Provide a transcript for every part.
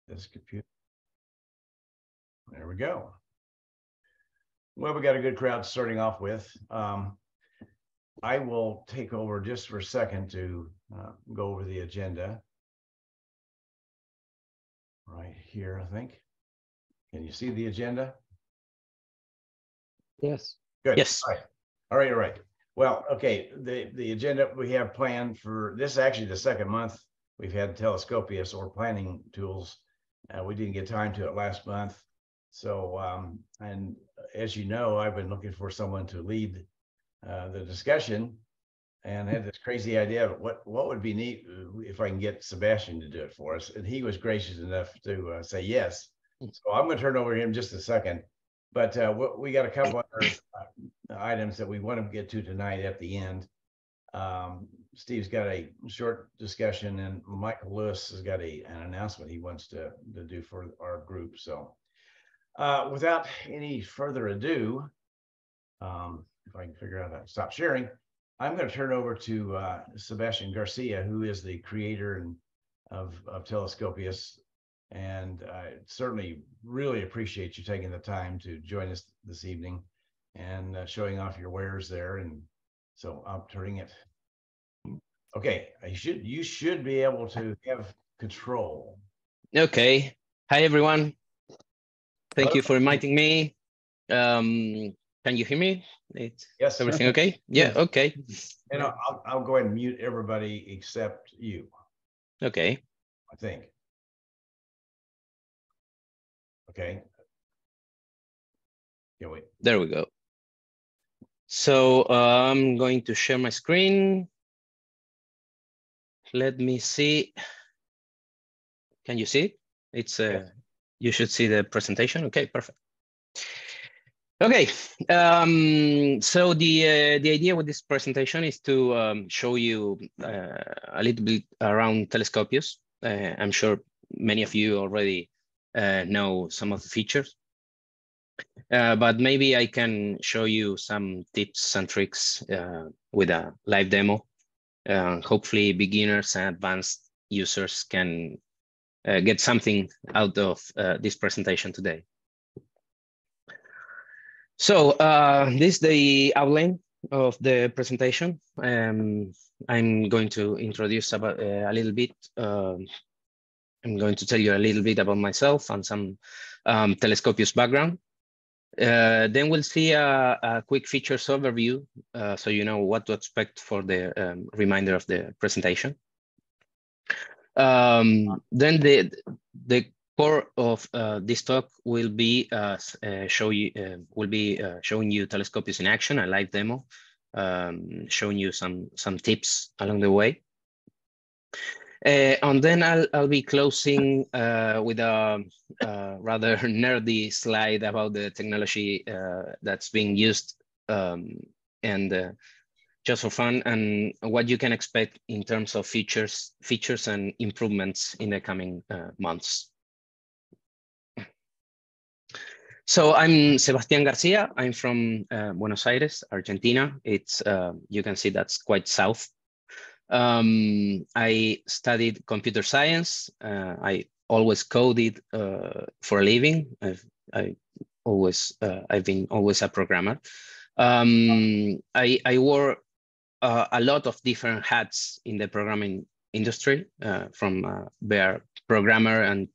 This computer. There we go. Well, we got a good crowd starting off with. I will take over just for a second to go over the agenda. Right here, I think. Can you see the agenda? Yes. Good. Yes. All right. Well, okay. The agenda we have planned for this is actually the second month we've had Telescopius or planning tools. We didn't get time to it last month. So, and as you know, I've been looking for someone to lead the discussion, and had this crazy idea of what would be neat if I can get Sebastian to do it for us. And he was gracious enough to say yes. So I'm going to turn over to him just a second. But we got a couple other items that we want to get to tonight at the end. Steve's got a short discussion, and Michael Lewis has got an announcement he wants to do for our group. So without any further ado, if I can figure out how to stop sharing, I'm going to turn over to Sebastian Garcia, who is the creator of Telescopius. And I certainly really appreciate you taking the time to join us this evening and showing off your wares there. And so I'm turning it. Okay, you should be able to have control. Okay. Hi, everyone. Thank you for inviting me. Can you hear me? Yes. Everything okay? Yeah, okay. And I'll go ahead and mute everybody except you. Okay. I think. Okay. Yeah, wait. There we go. So I'm going to share my screen. Let me see. Can you see it? It's Yes. You should see the presentation. Okay, perfect. Okay, so the idea with this presentation is to show you a little bit around Telescopius. I'm sure many of you already know some of the features, but maybe I can show you some tips and tricks with a live demo. Hopefully beginners and advanced users can get something out of this presentation today. So this is the outline of the presentation. I'm going to introduce about a little bit. I'm going to tell you a little bit about myself and some Telescopius background. Then we'll see a quick features overview, so you know what to expect for the remainder of the presentation. Then the core of this talk will be showing you Telescopius in action, a live demo, showing you some tips along the way. And then I'll be closing with a rather nerdy slide about the technology that's being used and just for fun, and what you can expect in terms of features and improvements in the coming months. So I'm Sebastian Garcia. I'm from Buenos Aires, Argentina. It's you can see that's quite south. I studied computer science. I always coded for a living. I've been always a programmer. I wore a lot of different hats in the programming industry, from bear programmer and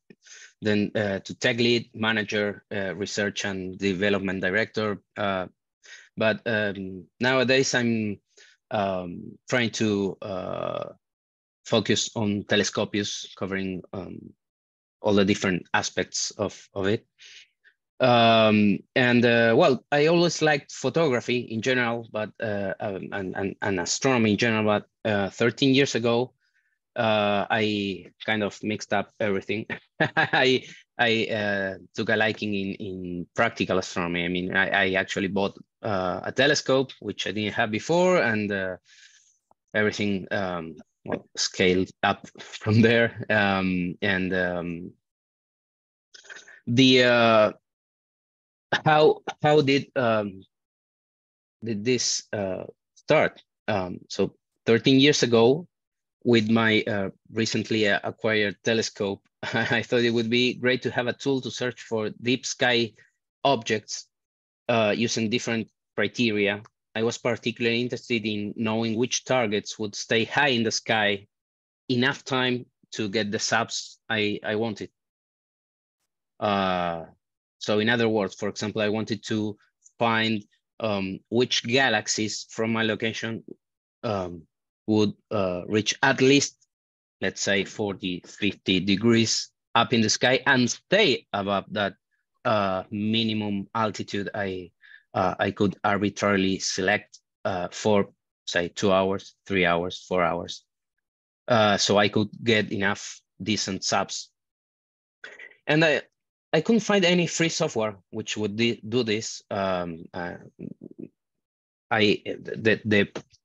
then to tech lead, manager, research and development director. But nowadays I'm trying to focus on Telescopius, covering all the different aspects of it. Well, I always liked photography in general, but and astronomy in general. But 13 years ago, I kind of mixed up everything. I took a liking in practical astronomy. I mean, I actually bought a telescope, which I didn't have before, and everything well, scaled up from there. How did this start? So 13 years ago, with my recently acquired telescope, I thought it would be great to have a tool to search for deep sky objects using different criteria. I was particularly interested in knowing which targets would stay high in the sky enough time to get the subs I wanted. So in other words, for example, I wanted to find which galaxies from my location would reach at least, let's say 40, 50 degrees up in the sky and stay above that minimum altitude I could arbitrarily select for, say, 2 hours, 3 hours, 4 hours. So I could get enough decent subs. And I couldn't find any free software which would do this. The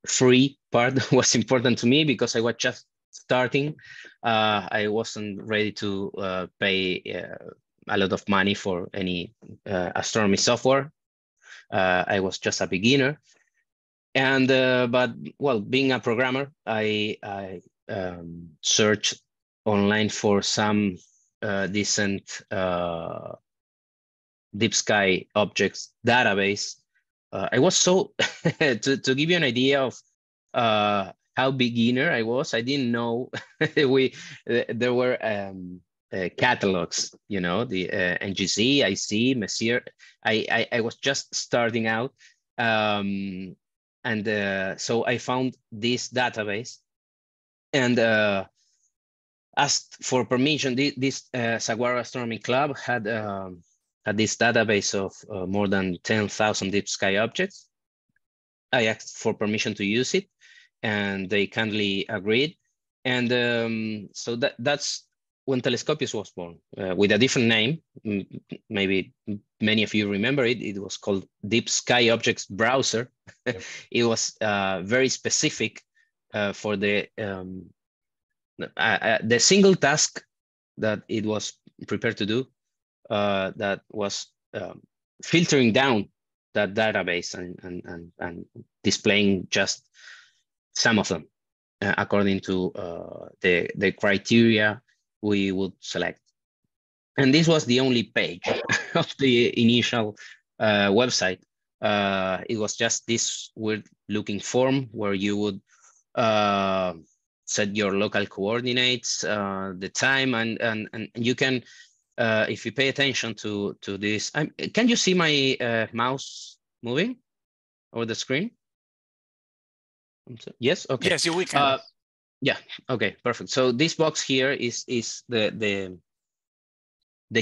free part was important to me because I was just starting. I wasn't ready to pay a lot of money for any astronomy software. I was just a beginner. And but well, being a programmer, I searched online for some decent deep sky objects database. I was so to give you an idea of how beginner I was. I didn't know there were catalogs, you know, the NGC, IC, Messier. I was just starting out, and so I found this database and asked for permission. This Saguaro Astronomy Club had this database of more than 10,000 deep sky objects. I asked for permission to use it, and they kindly agreed. And so that's when Telescopius was born, with a different name. Maybe many of you remember it. It was called Deep Sky Objects Browser. Yep. It was very specific for the single task that it was prepared to do. That was filtering down that database and displaying just some of them according to the criteria we would select. And this was the only page of the initial website. It was just this weird looking form where you would set your local coordinates, the time, and you can, if you pay attention to this, can you see my mouse moving over the screen? Yes, okay. Yes, we can. Yeah, okay, perfect. So this box here is the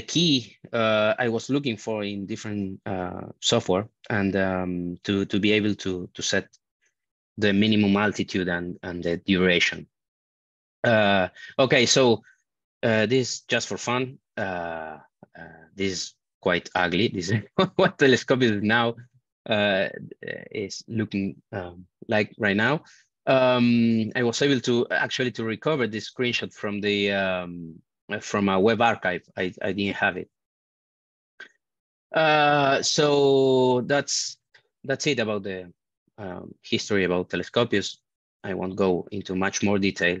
key I was looking for in different software, and to be able to set the minimum altitude and the duration. Okay, so this just for fun. This is quite ugly. This is what Telescopius now is looking like right now. I was able to actually recover this screenshot from the from a web archive. I didn't have it. So that's it about the history about Telescopius. I won't go into much more detail.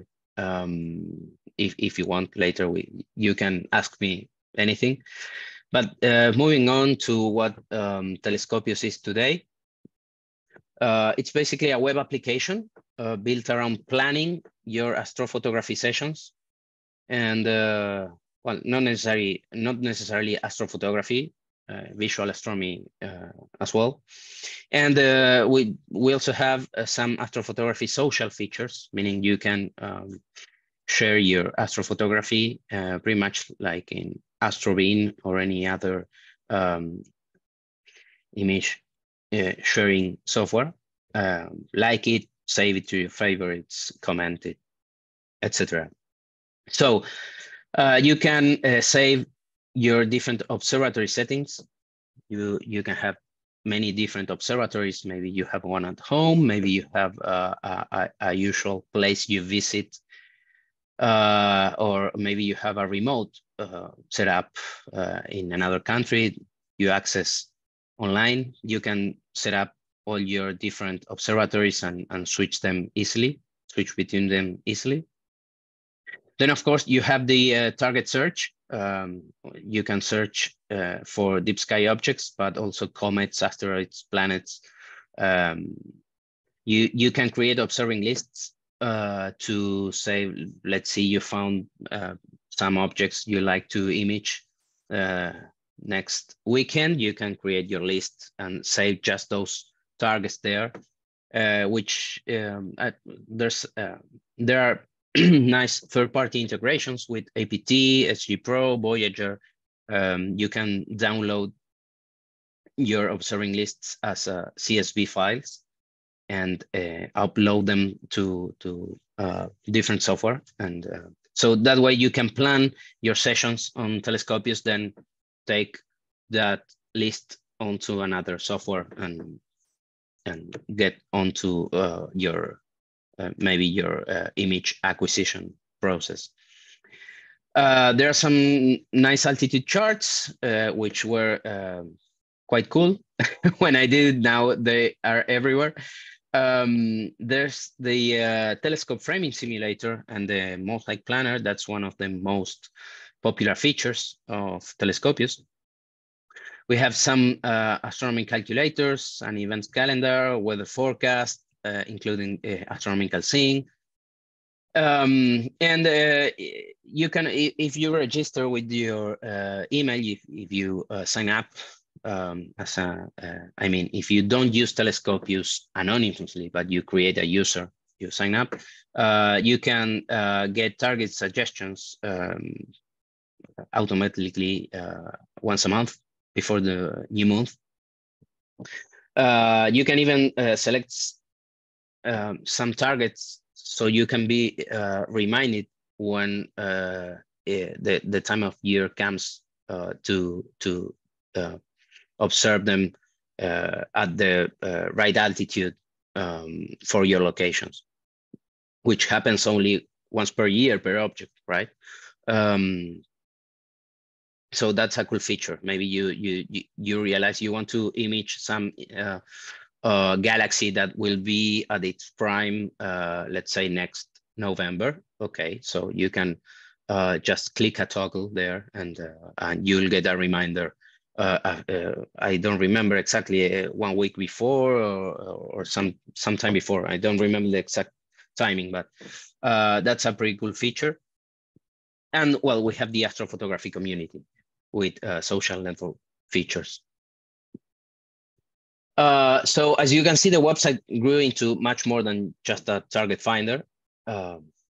If you want later, you can ask me anything. But moving on to what Telescopius is today, it's basically a web application built around planning your astrophotography sessions, and well, not necessarily astrophotography, visual astronomy as well. And we also have some astrophotography social features, meaning you can share your astrophotography pretty much like in AstroBeam or any other image sharing software. Like it, save it to your favorites, comment it, etc. So you can save your different observatory settings. You can have many different observatories. Maybe you have one at home. Maybe you have a usual place you visit, or maybe you have a remote setup in another country you access online. You can set up all your different observatories and switch between them easily. Then, of course, you have the target search. You can search for deep sky objects, but also comets, asteroids, planets. You can create observing lists to say, let's see, you found some objects you like to image next weekend. You can create your list and save just those targets there, which there are nice third-party integrations with APT, SG Pro, Voyager. You can download your observing lists as CSV files and upload them to different software. And so that way you can plan your sessions on Telescopius, then take that list onto another software and get onto your maybe your image acquisition process. There are some nice altitude charts, which were quite cool when I did. Now they are everywhere. There's the telescope framing simulator and the mosaic planner. That's one of the most popular features of Telescopius. We have some astronomy calculators, an events calendar, weather forecast, including astronomical seeing. And you can, if you register with your email, if you sign up as a, I mean, if you don't use Telescopius anonymously, but you create a user, you sign up, you can get target suggestions automatically once a month before the new month. You can even select some targets so you can be reminded when the time of year comes to observe them at the right altitude for your locations, which happens only once per year per object, right? So that's a cool feature. Maybe you realize you want to image some galaxy that will be at its prime, let's say next November. Okay, so you can just click a toggle there, and you'll get a reminder. I don't remember exactly 1 week before or sometime before. I don't remember the exact timing, but that's a pretty cool feature. And well, we have the astrophotography community with social network features. So as you can see, the website grew into much more than just a target finder.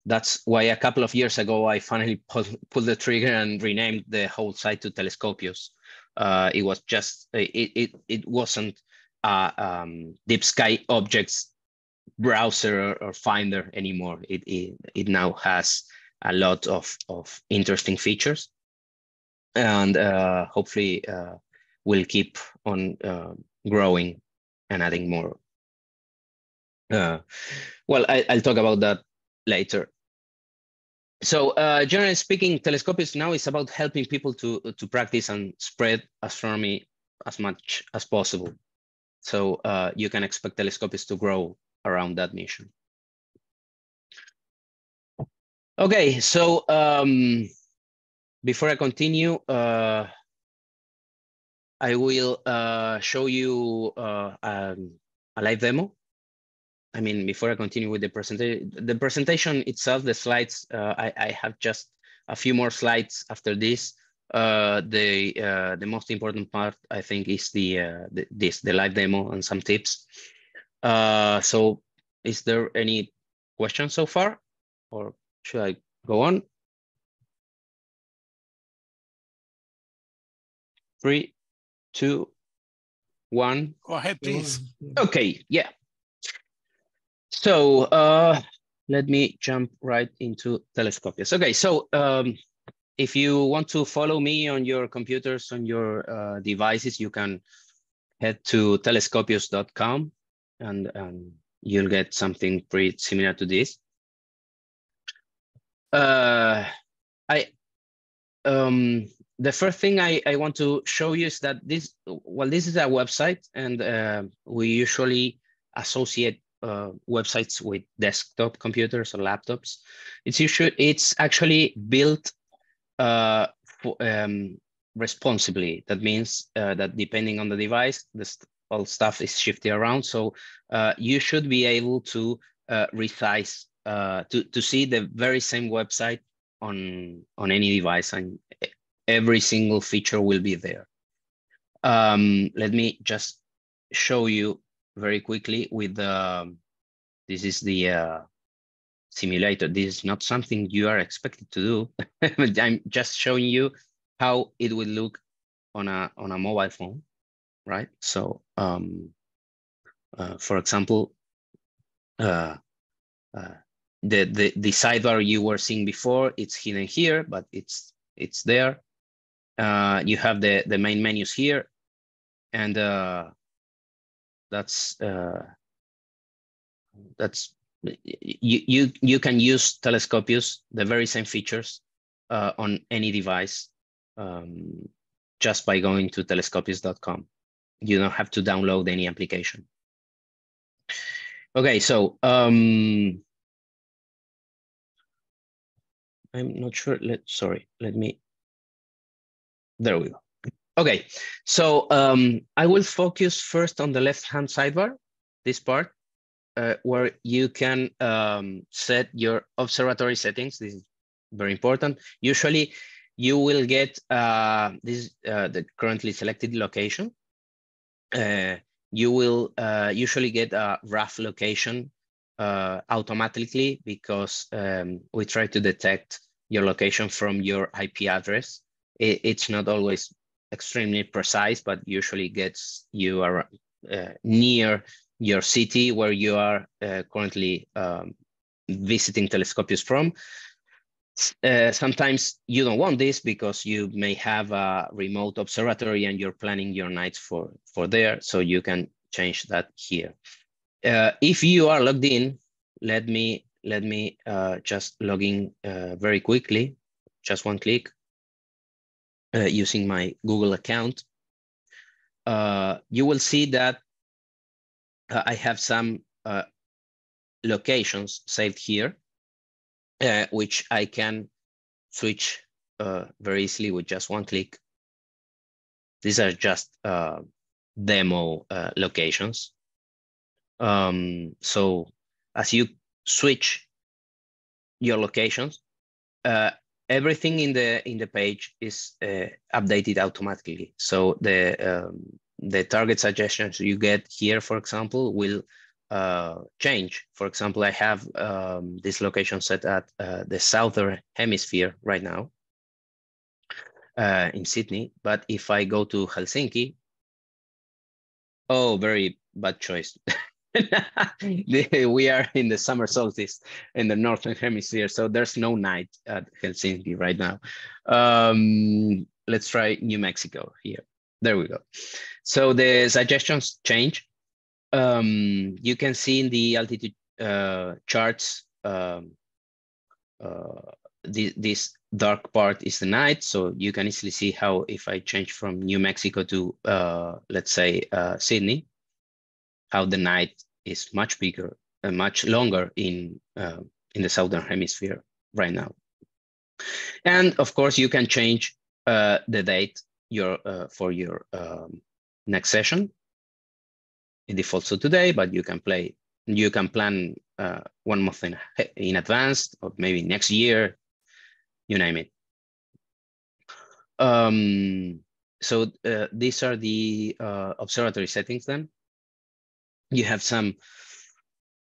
That's why a couple of years ago, I finally pulled the trigger and renamed the whole site to Telescopius. It was just, it wasn't a deep sky objects browser or finder anymore. It now has a lot of interesting features, and hopefully we'll keep on growing and adding more. Well, I'll talk about that later. So generally speaking, Telescopius now is about helping people to practice and spread astronomy as much as possible. So you can expect Telescopius to grow around that mission. Okay, so before I continue, I will show you a live demo. I mean, before I continue with the presentation itself, the slides, I have just a few more slides after this. The most important part, I think, is the live demo and some tips. So is there any questions so far, or should I go on? 3, 2, 1. Go ahead, please. Okay, yeah. So let me jump right into Telescopius. Okay, so if you want to follow me on your computers, on your devices, you can head to telescopius.com and you'll get something pretty similar to this. The first thing I want to show you is that this is a website, and we usually associate websites with desktop computers or laptops. It's actually built responsibly. That means that depending on the device, all stuff is shifted around. So you should be able to resize to see the very same website on any device, and every single feature will be there. Let me just show you very quickly with the, this is the simulator. This is not something you are expected to do. I'm just showing you how it will look on a mobile phone, right? So for example, the sidebar you were seeing before, it's hidden here, but it's there. You have the main menus here, and that's you can use Telescopius, the very same features on any device, just by going to telescopius.com. You don't have to download any application. Okay, so I'm not sure. Let me. There we go. Okay, so I will focus first on the left-hand sidebar, this part, where you can set your observatory settings. This is very important. Usually, you will get the currently selected location. You will usually get a rough location automatically, because we try to detect your location from your IP address. It's not always extremely precise, but usually gets you near your city where you are currently visiting Telescopius from. Sometimes you don't want this because you may have a remote observatory and you're planning your nights for there, so you can change that here. If you are logged in, let me just log in very quickly, just one click, using my Google account. You will see that I have some locations saved here, which I can switch very easily with just one click. These are just demo locations. So as you switch your locations, everything in the page is updated automatically. So the target suggestions you get here, for example, will change. For example, I have this location set at the southern hemisphere right now in Sydney. But if I go to Helsinki, oh, very bad choice. We are in the summer solstice in the northern hemisphere, so there's no night at Helsinki right now. Let's try New Mexico here. There we go. So the suggestions change. You can see in the altitude charts, this dark part is the night, so you can easily see how if I change from New Mexico to let's say Sydney, how the night is much bigger and much longer in the southern hemisphere right now. And of course, you can change the date for your next session. It defaults to today, but you can plan 1 month in advance, or maybe next year, you name it. So these are the observatory settings then. You have some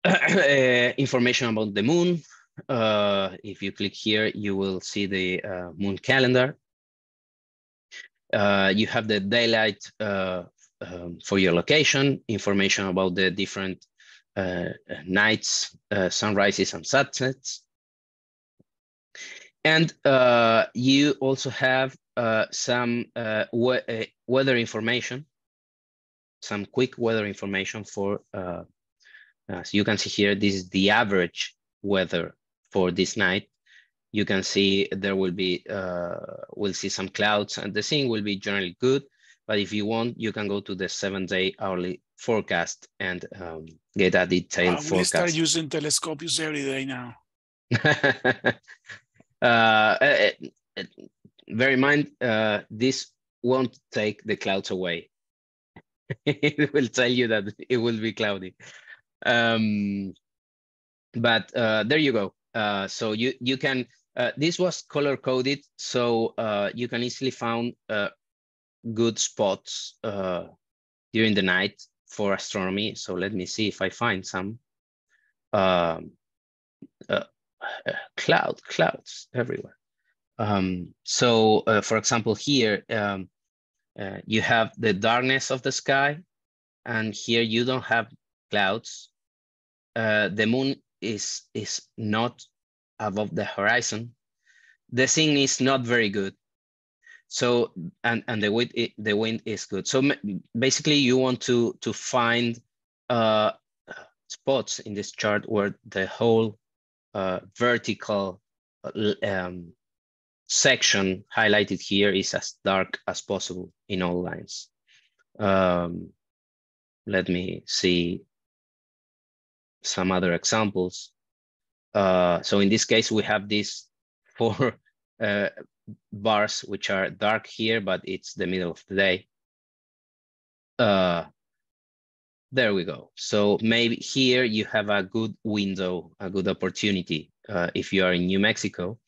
information about the moon. If you click here, you will see the moon calendar. You have the daylight for your location, information about the different nights, sunrises and sunsets. And you also have some weather information, some quick weather information for, as you can see here, this is the average weather for this night. You can see there will be, we'll see some clouds and the scene will be generally good. But if you want, you can go to the 7-day hourly forecast and get a detailed We start forecast. using Telescopius every day now. Bear in mind, this won't take the clouds away. It will tell you that it will be cloudy. But there you go. So you can, this was color coded, so you can easily find good spots during the night for astronomy. So let me see if I find some clouds everywhere. So for example, here you have the darkness of the sky, and here you don't have clouds. The moon is not above the horizon. The scene is not very good. So and the wind is good. So basically, you want to find spots in this chart where the whole vertical section highlighted here is as dark as possible in all lines. Let me see some other examples. So in this case, we have these 4 bars, which are dark here, but it's the middle of the day. There we go. So maybe here you have a good window, a good opportunity if you are in New Mexico,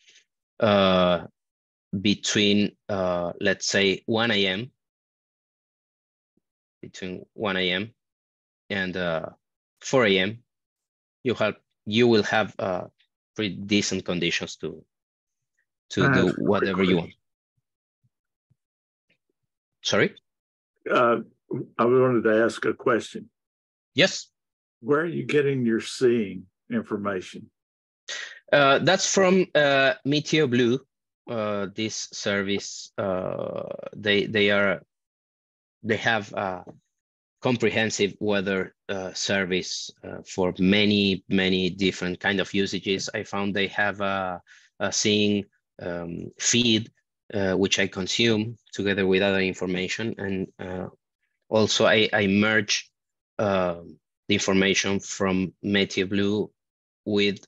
between, let's say, 1 a.m. Between 1 a.m. and 4 a.m. you will have pretty decent conditions to do whatever you want. Sorry? I wanted to ask a question. Yes. Where are you getting your seeing information? That's from Meteo Blue. This service, they have a comprehensive weather service for many different kind of usages. I found they have a seeing feed, which I consume together with other information, and also I merge the information from Meteo Blue with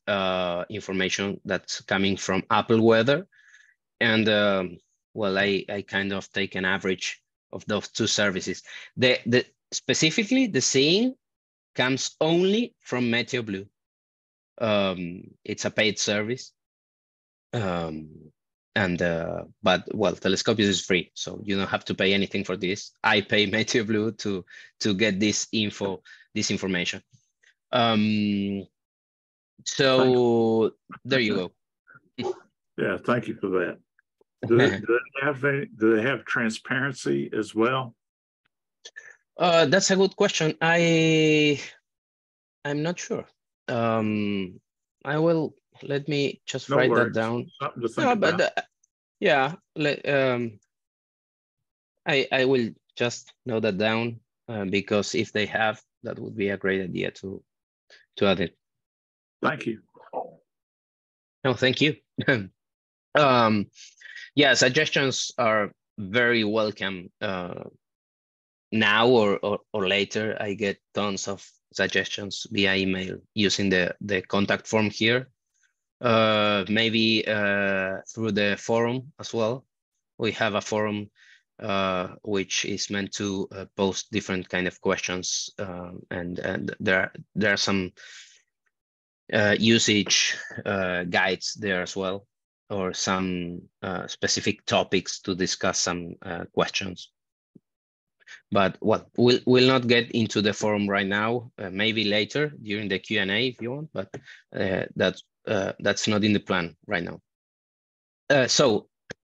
information that's coming from Apple Weather, and well, I kind of take an average of those 2 services. Specifically, the seeing comes only from Meteo Blue. It's a paid service. But well, Telescopius is free, so you don't have to pay anything for this. I pay Meteo Blue to get this information. So there you go. Yeah, thank you for that. Do they have transparency as well? That's a good question. I'm not sure. Let me just write that down. Something to think about. But yeah, I will just note that down because if they have, that would be a great idea to add it. Thank you. No, thank you. Yeah, suggestions are very welcome. Now or later, I get tons of suggestions via email using the contact form here. Maybe through the forum as well. We have a forum which is meant to post different kind of questions, and there are some usage guides there as well, or some specific topics to discuss some questions. But what we'll not get into the forum right now. Maybe later during the Q&A if you want, but that's not in the plan right now.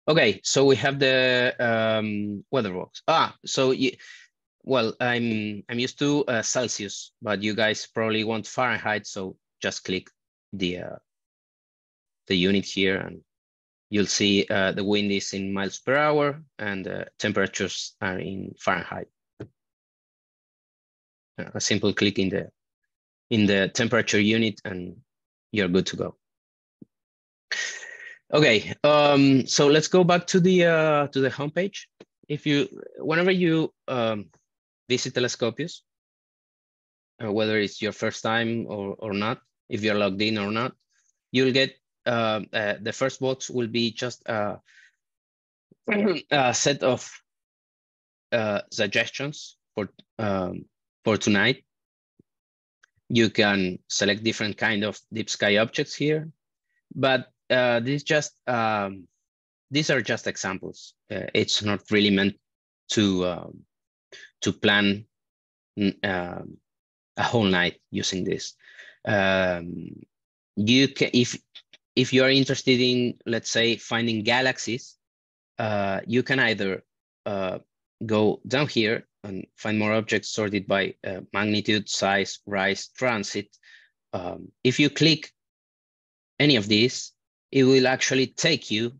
Okay, so we have the weather box. Well, I'm used to Celsius, but you guys probably want Fahrenheit, so just click the unit here, and you'll see the wind is in miles per hour, and temperatures are in Fahrenheit. A simple click in the temperature unit, and you're good to go. Okay, so let's go back to the homepage. whenever you visit Telescopius, whether it's your first time or not, if you're logged in or not, you'll get the first box will be just a set of suggestions for tonight. You can select different kind of deep sky objects here, but these are just examples. It's not really meant to plan a whole night using this. You can, if you are interested in, let's say, finding galaxies, you can either go down here and find more objects sorted by magnitude, size, rise, transit. If you click any of these, it will actually take you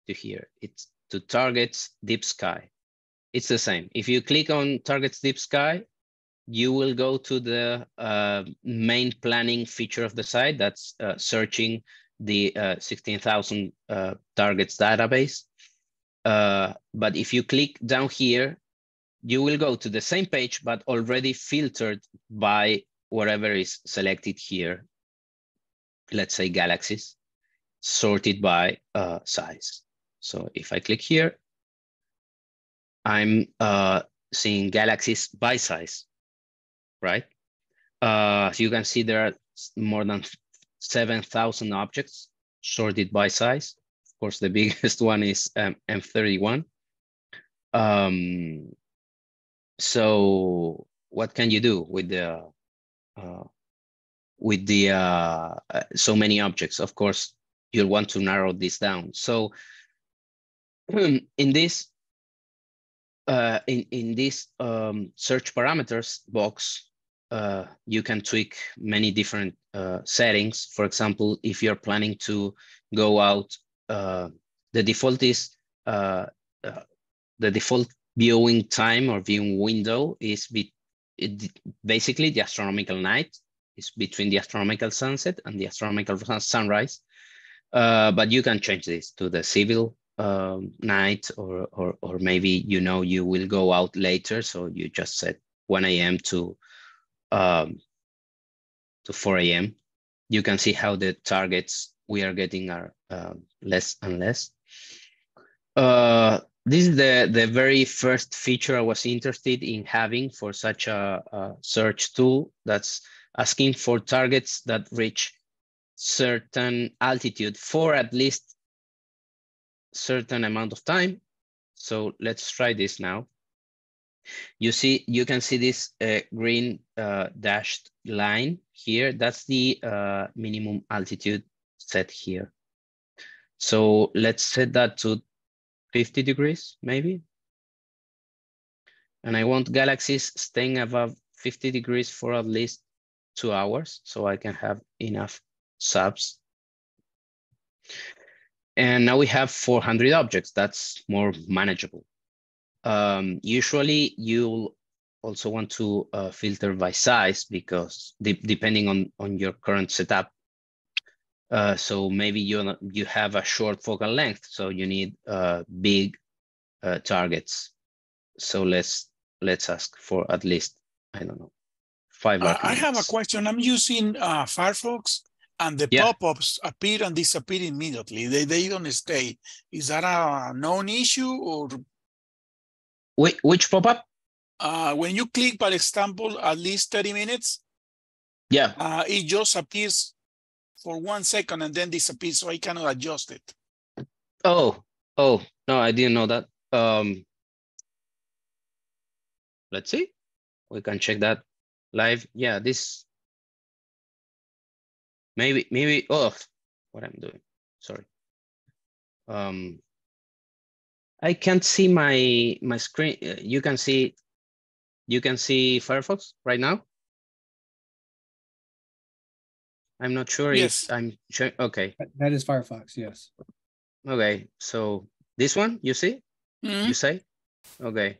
to here. It's to targets deep sky. It's the same. If you click on targets deep sky, you will go to the main planning feature of the site. That's searching the 16,000 targets database. But if you click down here, you will go to the same page, but already filtered by whatever is selected here. Let's say galaxies, sorted by size. So if I click here, I'm seeing galaxies by size, right? So you can see there are more than 7,000 objects sorted by size. Of course, the biggest one is M31. So what can you do with the so many objects? Of course, you'll want to narrow this down. So in this search parameters box, you can tweak many different settings. For example, if you're planning to go out, the default is the default viewing time or viewing window is basically the astronomical night. It's between the astronomical sunset and the astronomical sunrise. But you can change this to the civil night, or maybe you will go out later, so you just set 1 a.m. to 4 a.m. You can see how the targets we are getting are less and less. This is the very first feature I was interested in having for such a search tool, that's asking for targets that reach certain altitude for at least certain amount of time. So let's try this now. You can see this green dashed line here. That's the minimum altitude set here. So let's set that to 50 degrees maybe. And I want galaxies staying above 50 degrees for at least 2 hours, so I can have enough subs. And now we have 400 objects. That's more manageable. Usually you'll also want to filter by size, because depending on your current setup. So maybe you have a short focal length, so you need big targets. So let's ask for at least, I don't know, 5 arguments. I have a question. I'm using Firefox, and the pop-ups appear and disappear immediately. They don't stay. Is that a known issue, or? Which pop-up? When you click, for example, at least 30 minutes, it just appears for 1 second and then disappears, so I cannot adjust it. Oh, no, I didn't know that. Let's see. We can check that live. Yeah, this maybe what I'm doing. Sorry. I can't see my screen. You can see Firefox right now. I'm not sure if I'm sure. Okay. That is Firefox, yes. Okay, so this one, you see? You say? Okay.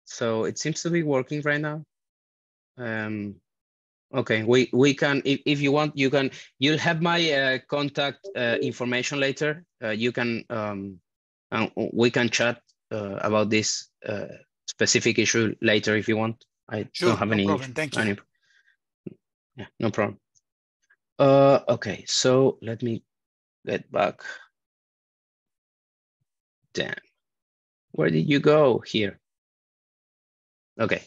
So it seems to be working right now. Okay, we can, if you want, you'll have my contact information later. You can, we can chat about this specific issue later if you want. I don't have any problem. Thank you. Yeah, no problem. Okay, so let me get back. Damn, where did you go here? Okay,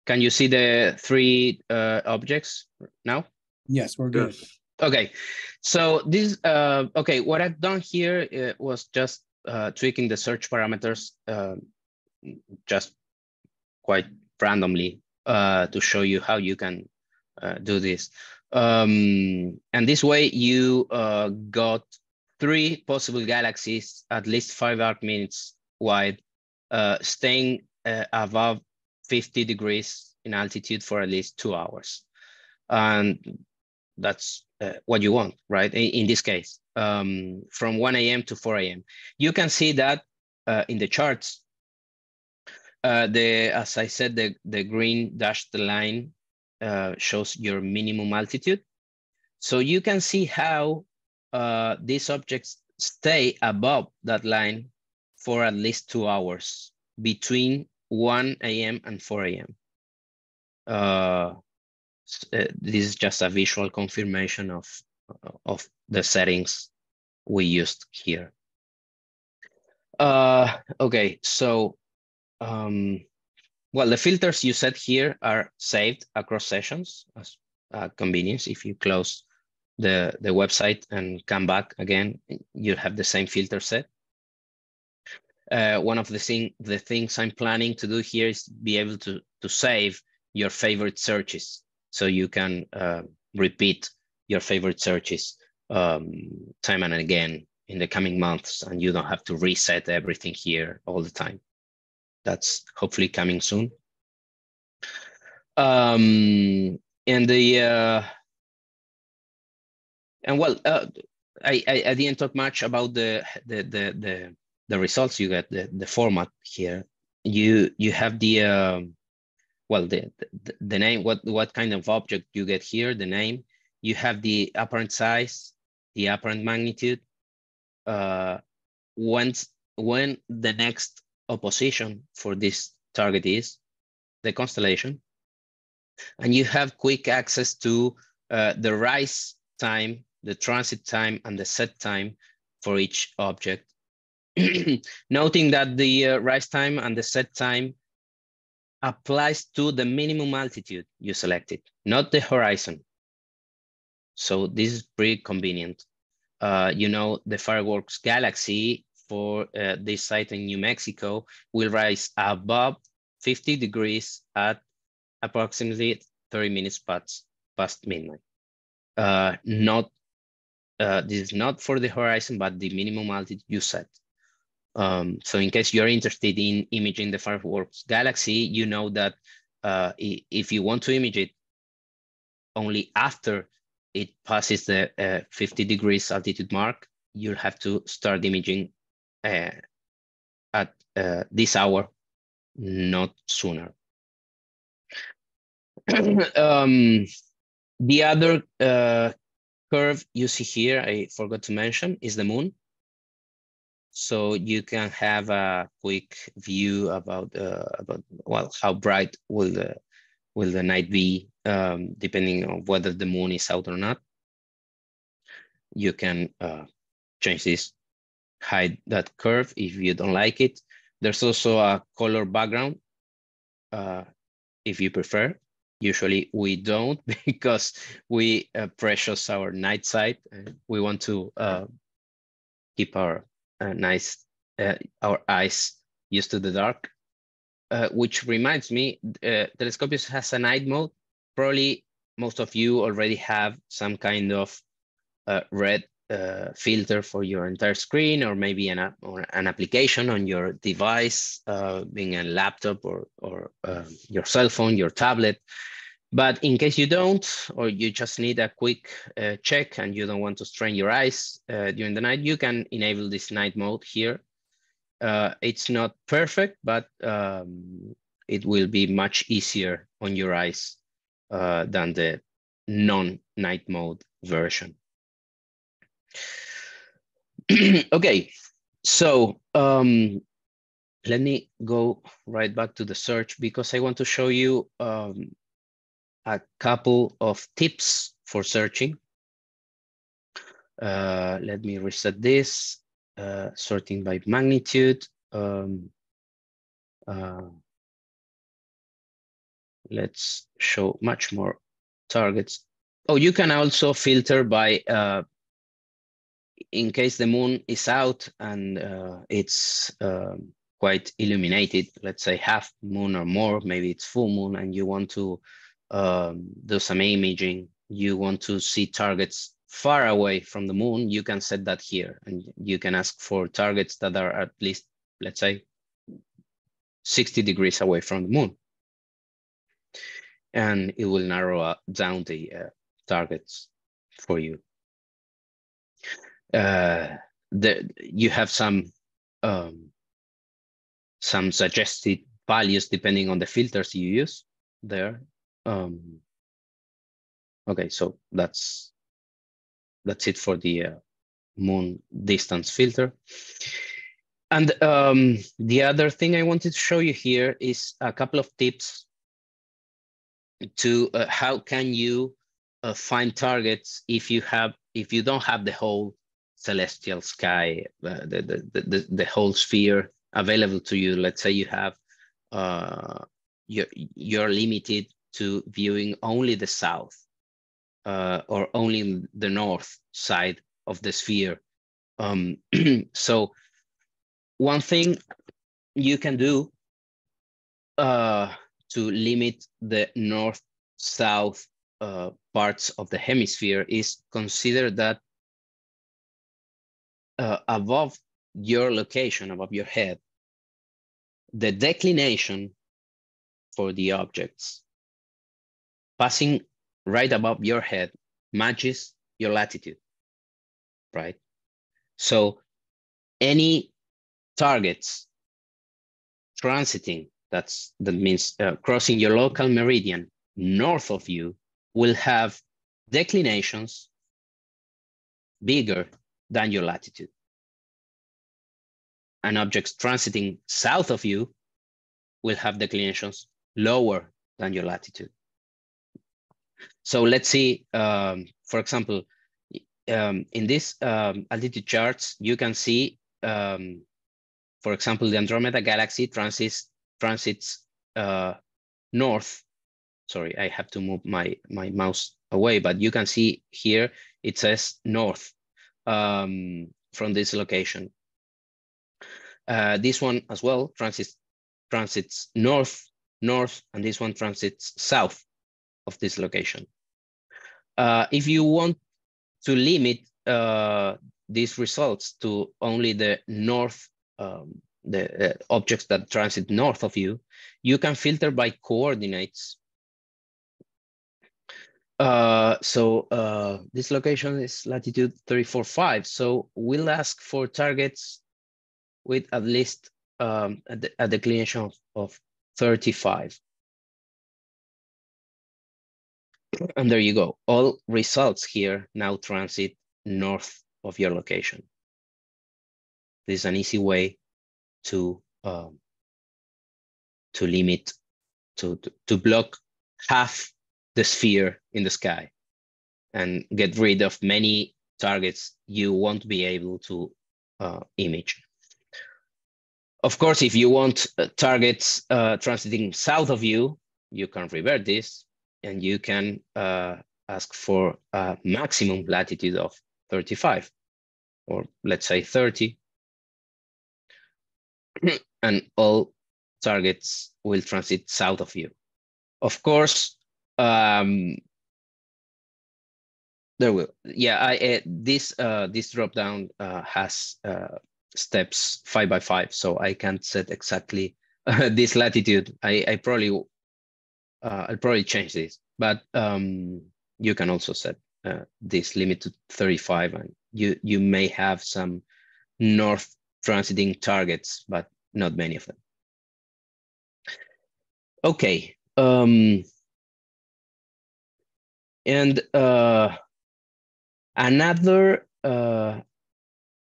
can you see the three objects now? Yes, we're good. Yes. Okay, so this, okay, what I've done here was just tweaking the search parameters just quite randomly to show you how you can do this. And this way you got 3 possible galaxies, at least 5 arc minutes wide, staying above 50 degrees in altitude for at least 2 hours. And that's what you want, right? In this case, from 1 a.m. to 4 a.m. You can see that in the charts, as I said, the green dashed line shows your minimum altitude. So you can see how these objects stay above that line for at least 2 hours between 1 a.m. and 4 a.m. This is just a visual confirmation of the settings we used here. Okay, so well, the filters you set here are saved across sessions as convenience. If you close the website and come back again, you have the same filter set. One of the things I'm planning to do here is be able to save your favorite searches, so you can repeat your favorite searches time and again in the coming months, and you don't have to reset everything here all the time. That's hopefully coming soon. And well, I didn't talk much about the results you get, the format here. You have the well, the name, what kind of object you get here, the name. You have the apparent size, the apparent magnitude, when the next opposition for this target is, the constellation, and you have quick access to the rise time, the transit time, and the set time for each object. Noting that the rise time and the set time applies to the minimum altitude you selected, not the horizon. So this is pretty convenient. You know, the fireworks galaxy for this site in New Mexico will rise above 50 degrees at approximately 30 minutes past midnight. This is not for the horizon, but the minimum altitude you set. So in case you're interested in imaging the fireworks galaxy, you know that if you want to image it only after it passes the 50 degrees altitude mark, you'll have to start imaging at this hour, not sooner. The other curve you see here, I forgot to mention, is the moon. So you can have a quick view about well, how bright will the night be, depending on whether the moon is out or not. You can change this, hide that curve if you don't like it. There's also a color background if you prefer. Usually we don't, because we precious our night sight. We want to keep our our eyes used to the dark. Which reminds me, Telescopius has a night mode. Probably most of you already have some kind of red filter for your entire screen, or maybe an application on your device, being a laptop or your cell phone, your tablet. But in case you don't, or you just need a quick check and you don't want to strain your eyes during the night, you can enable this night mode here. It's not perfect, but it will be much easier on your eyes than the non-night mode version. Okay, so let me go right back to the search because I want to show you a couple of tips for searching. Let me reset this, sorting by magnitude. Let's show much more targets. Oh, you can also filter by, in case the moon is out and it's quite illuminated, let's say half moon or more, maybe it's full moon, and you want to do some imaging, you want to see targets far away from the moon, you can set that here, and you can ask for targets that are at least, let's say, 60 degrees away from the moon. And it will narrow down the targets for you. You have some suggested values depending on the filters you use there. Okay, so that's it for the moon distance filter. And the other thing I wanted to show you here is a couple of tips to how can you find targets if you don't have the whole celestial sky, the whole sphere available to you. Let's say you have you're limited to viewing only the south or only the north side of the sphere. So one thing you can do to limit the north-south parts of the hemisphere is consider that above your location, above your head, the declination for the objects passing right above your head matches your latitude, right? So any targets transiting, that means crossing your local meridian north of you, will have declinations bigger than your latitude. And objects transiting south of you will have declinations lower than your latitude. So let's see, for example, in this altitude charts, you can see, for example, the Andromeda Galaxy transits north. Sorry, I have to move my mouse away, but you can see here it says north from this location. This one as well transits north, and this one transits south of this location. If you want to limit these results to only the north, the objects that transit north of you, you can filter by coordinates. This location is latitude 34.5. So we'll ask for targets with at least a declination of 35. And there you go. All results here now transit north of your location. This is an easy way to limit, to block half the sphere in the sky and get rid of many targets you won't be able to image. Of course, if you want targets transiting south of you, you can revert this and you can ask for a maximum latitude of 35, or let's say 30. And all targets will transit south of you. Of course, there will, yeah, this drop down has steps 5 by 5, so I can't set exactly this latitude. I'll probably change this, but you can also set this limit to 35, and you may have some north transiting targets, but not many of them. Okay, and another,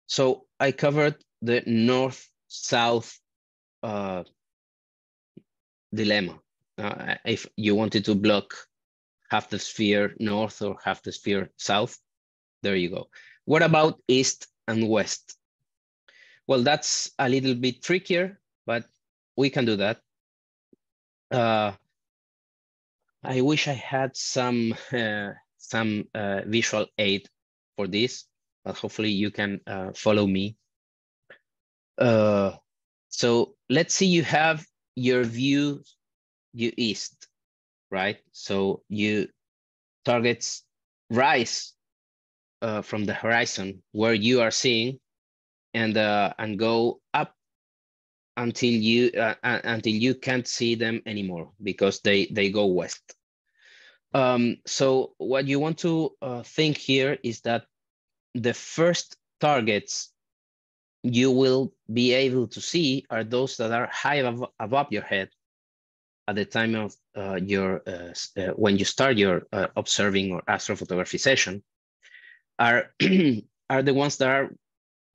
so I covered the north-south dilemma. If you wanted to block half the sphere north or half the sphere south, there you go. What about east and west? Well, that's a little bit trickier, but we can do that. I wish I had some visual aid for this, but hopefully you can follow me. So let's see, you have your view east, right? So you targets rise from the horizon where you are seeing, and go up until you can't see them anymore because they go west. So what you want to think here is that the first targets you will be able to see are those that are high above your head at the time of when you start your observing or astrophotography session, are are the ones that are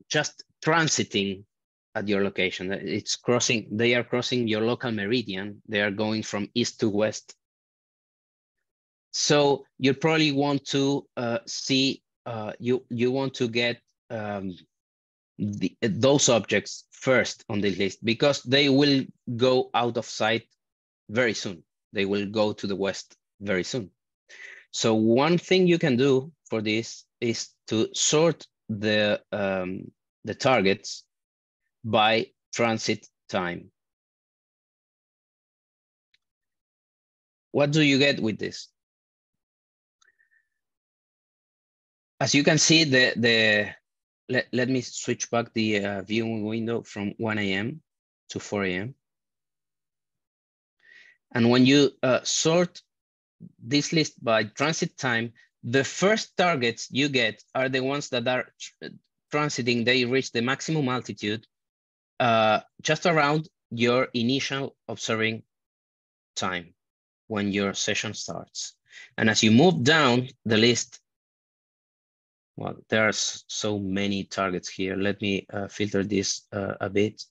just transiting at your location. They are crossing your local meridian. They are going from east to west. So you probably want to see, you want to get those objects first on the list because they will go out of sight very soon. They will go to the west very soon. So one thing you can do for this is to sort the targets by transit time. What do you get with this? As you can see, let me switch back the viewing window from 1 a.m. to 4 a.m. And when you sort this list by transit time, the first targets you get are the ones that are transiting. They reach the maximum altitude just around your initial observing time when your session starts. And as you move down the list, well, there are so many targets here. Let me filter this a bit.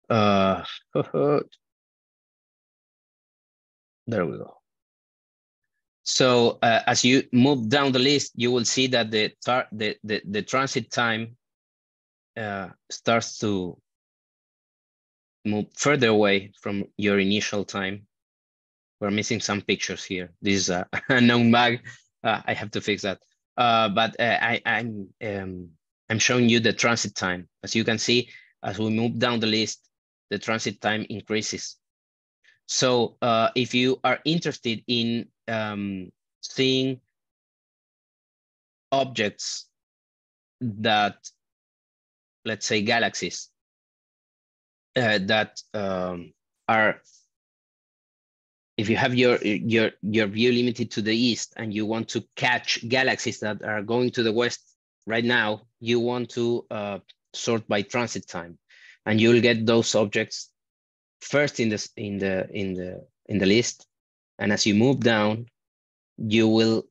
There we go. So as you move down the list, you will see that the transit time starts to move further away from your initial time. We're missing some pictures here. This is a known bag. I have to fix that. But I'm showing you the transit time. As you can see, as we move down the list, the transit time increases. So if you are interested in seeing objects that, let's say, galaxies that are, if you have your view limited to the east and you want to catch galaxies that are going to the west right now, you want to sort by transit time, and you'll get those objects first in the list. And as you move down, you will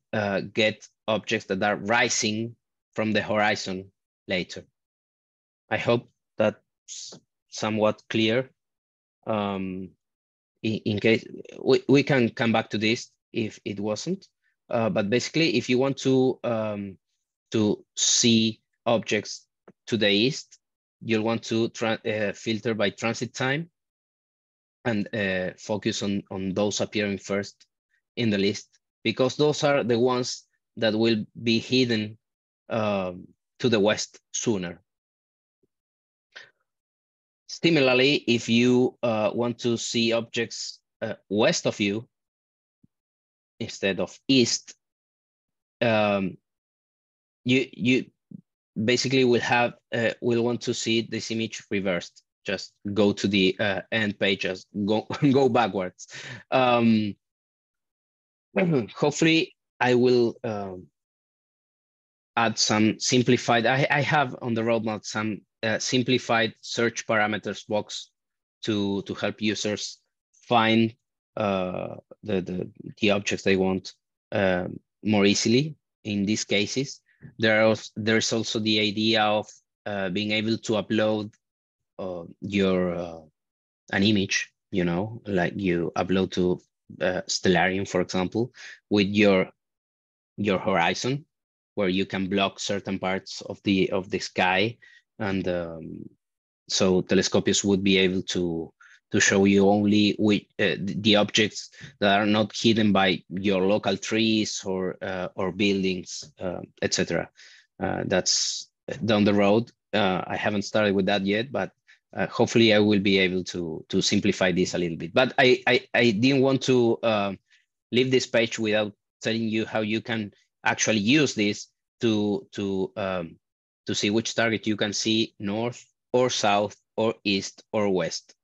get objects that are rising from the horizon later. I hope that's somewhat clear. In case we can come back to this if it wasn't, but basically, if you want to see objects to the east, you'll want to filter by transit time and focus on those appearing first in the list, because those are the ones that will be hidden to the west sooner. Similarly, if you want to see objects west of you instead of east, you basically will want to see this image reversed. Just go to the end page, just go backwards. Hopefully, I will add some simplified. I have on the roadmap some simplified search parameters box to help users find the objects they want more easily. in these cases. There's also the idea of being able to upload an image, you know, like you upload to Stellarium, for example, with your horizon, where you can block certain parts of the sky, and so Telescopius would be able to show you only the objects that are not hidden by your local trees or buildings, etc. That's down the road. I haven't started with that yet, but hopefully I will be able to simplify this a little bit. But I didn't want to leave this page without telling you how you can actually use this to see which target you can see north or south or east or west.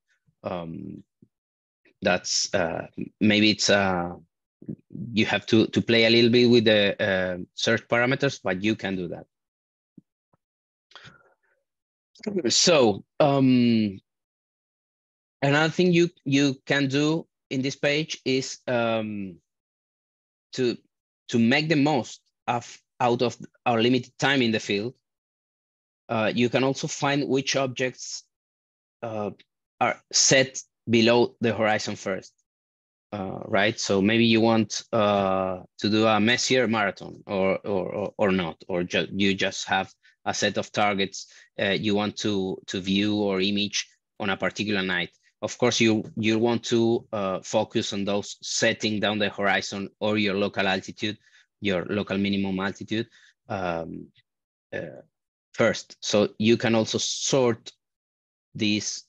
That's maybe it's you have to play a little bit with the search parameters, but you can do that. So another thing you can do in this page is to make the most out of our limited time in the field. You can also find which objects are set below the horizon first, right? So maybe you want to do a Messier marathon or not, or you just have a set of targets you want to view or image on a particular night. Of course, you want to focus on those setting down the horizon or your local altitude, your local minimum altitude first. So you can also sort these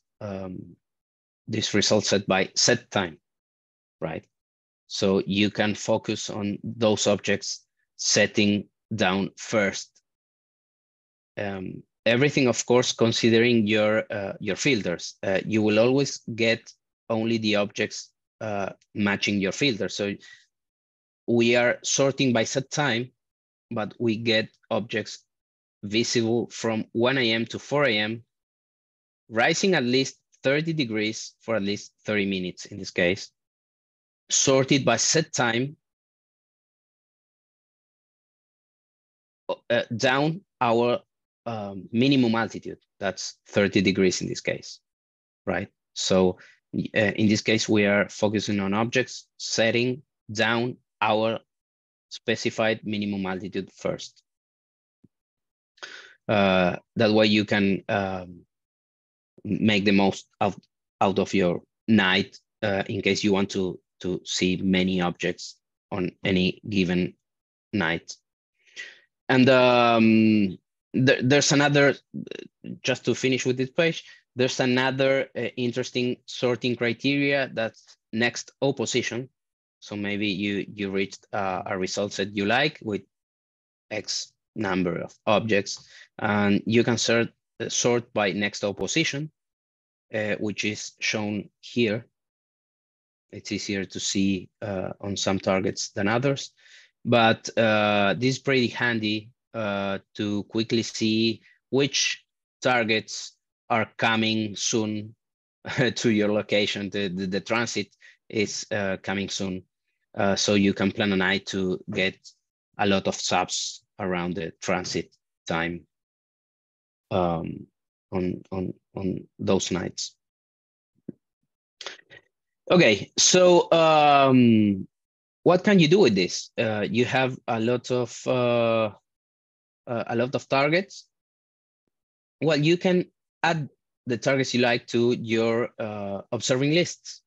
results set by set time, right? So you can focus on those objects setting down first. Everything, of course, considering your filters. You will always get only the objects matching your filter. So we are sorting by set time, but we get objects visible from 1 a.m. to 4 a.m., rising at least 30 degrees for at least 30 minutes in this case, sorted by set time, down our minimum altitude. That's 30 degrees in this case, right? So in this case, we are focusing on objects setting down our specified minimum altitude first. That way you can make the most out of your night in case you want to see many objects on any given night. And there's another, just to finish with this page, there's another interesting sorting criteria, that's next opposition. So maybe you reached a result that you like with X number of objects, and you can sort by next opposition, which is shown here. It's easier to see on some targets than others, but this is pretty handy to quickly see which targets are coming soon to your location. The transit is coming soon, so you can plan a night to get a lot of subs around the transit time on those nights. Okay, so what can you do with this? You have a lot of targets. Well, you can add the targets you like to your observing lists,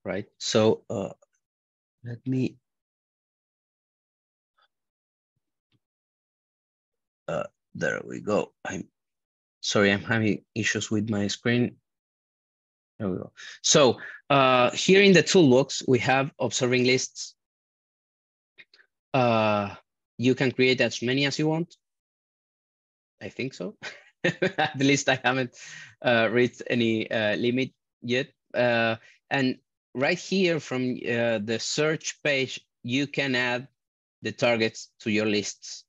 right? So let me. There we go. I'm sorry, I'm having issues with my screen. There we go. So here in the toolbox, we have observing lists. You can create as many as you want. I think so. At least I haven't reached any limit yet. And right here from the search page, you can add the targets to your lists,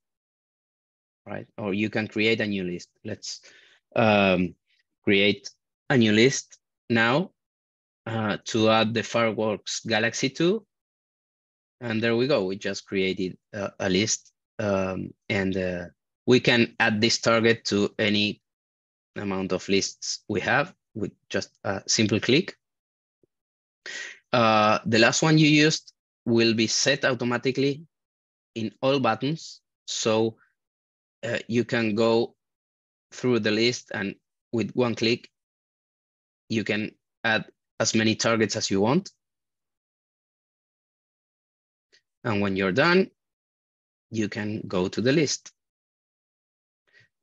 right? Or you can create a new list. Let's create a new list now to add the Fireworks Galaxy 2. And there we go. We just created a list, and we can add this target to any amount of lists we have with just a simple click. The last one you used will be set automatically in all buttons. So you can go through the list, and with one click, you can add as many targets as you want. And when you're done, you can go to the list.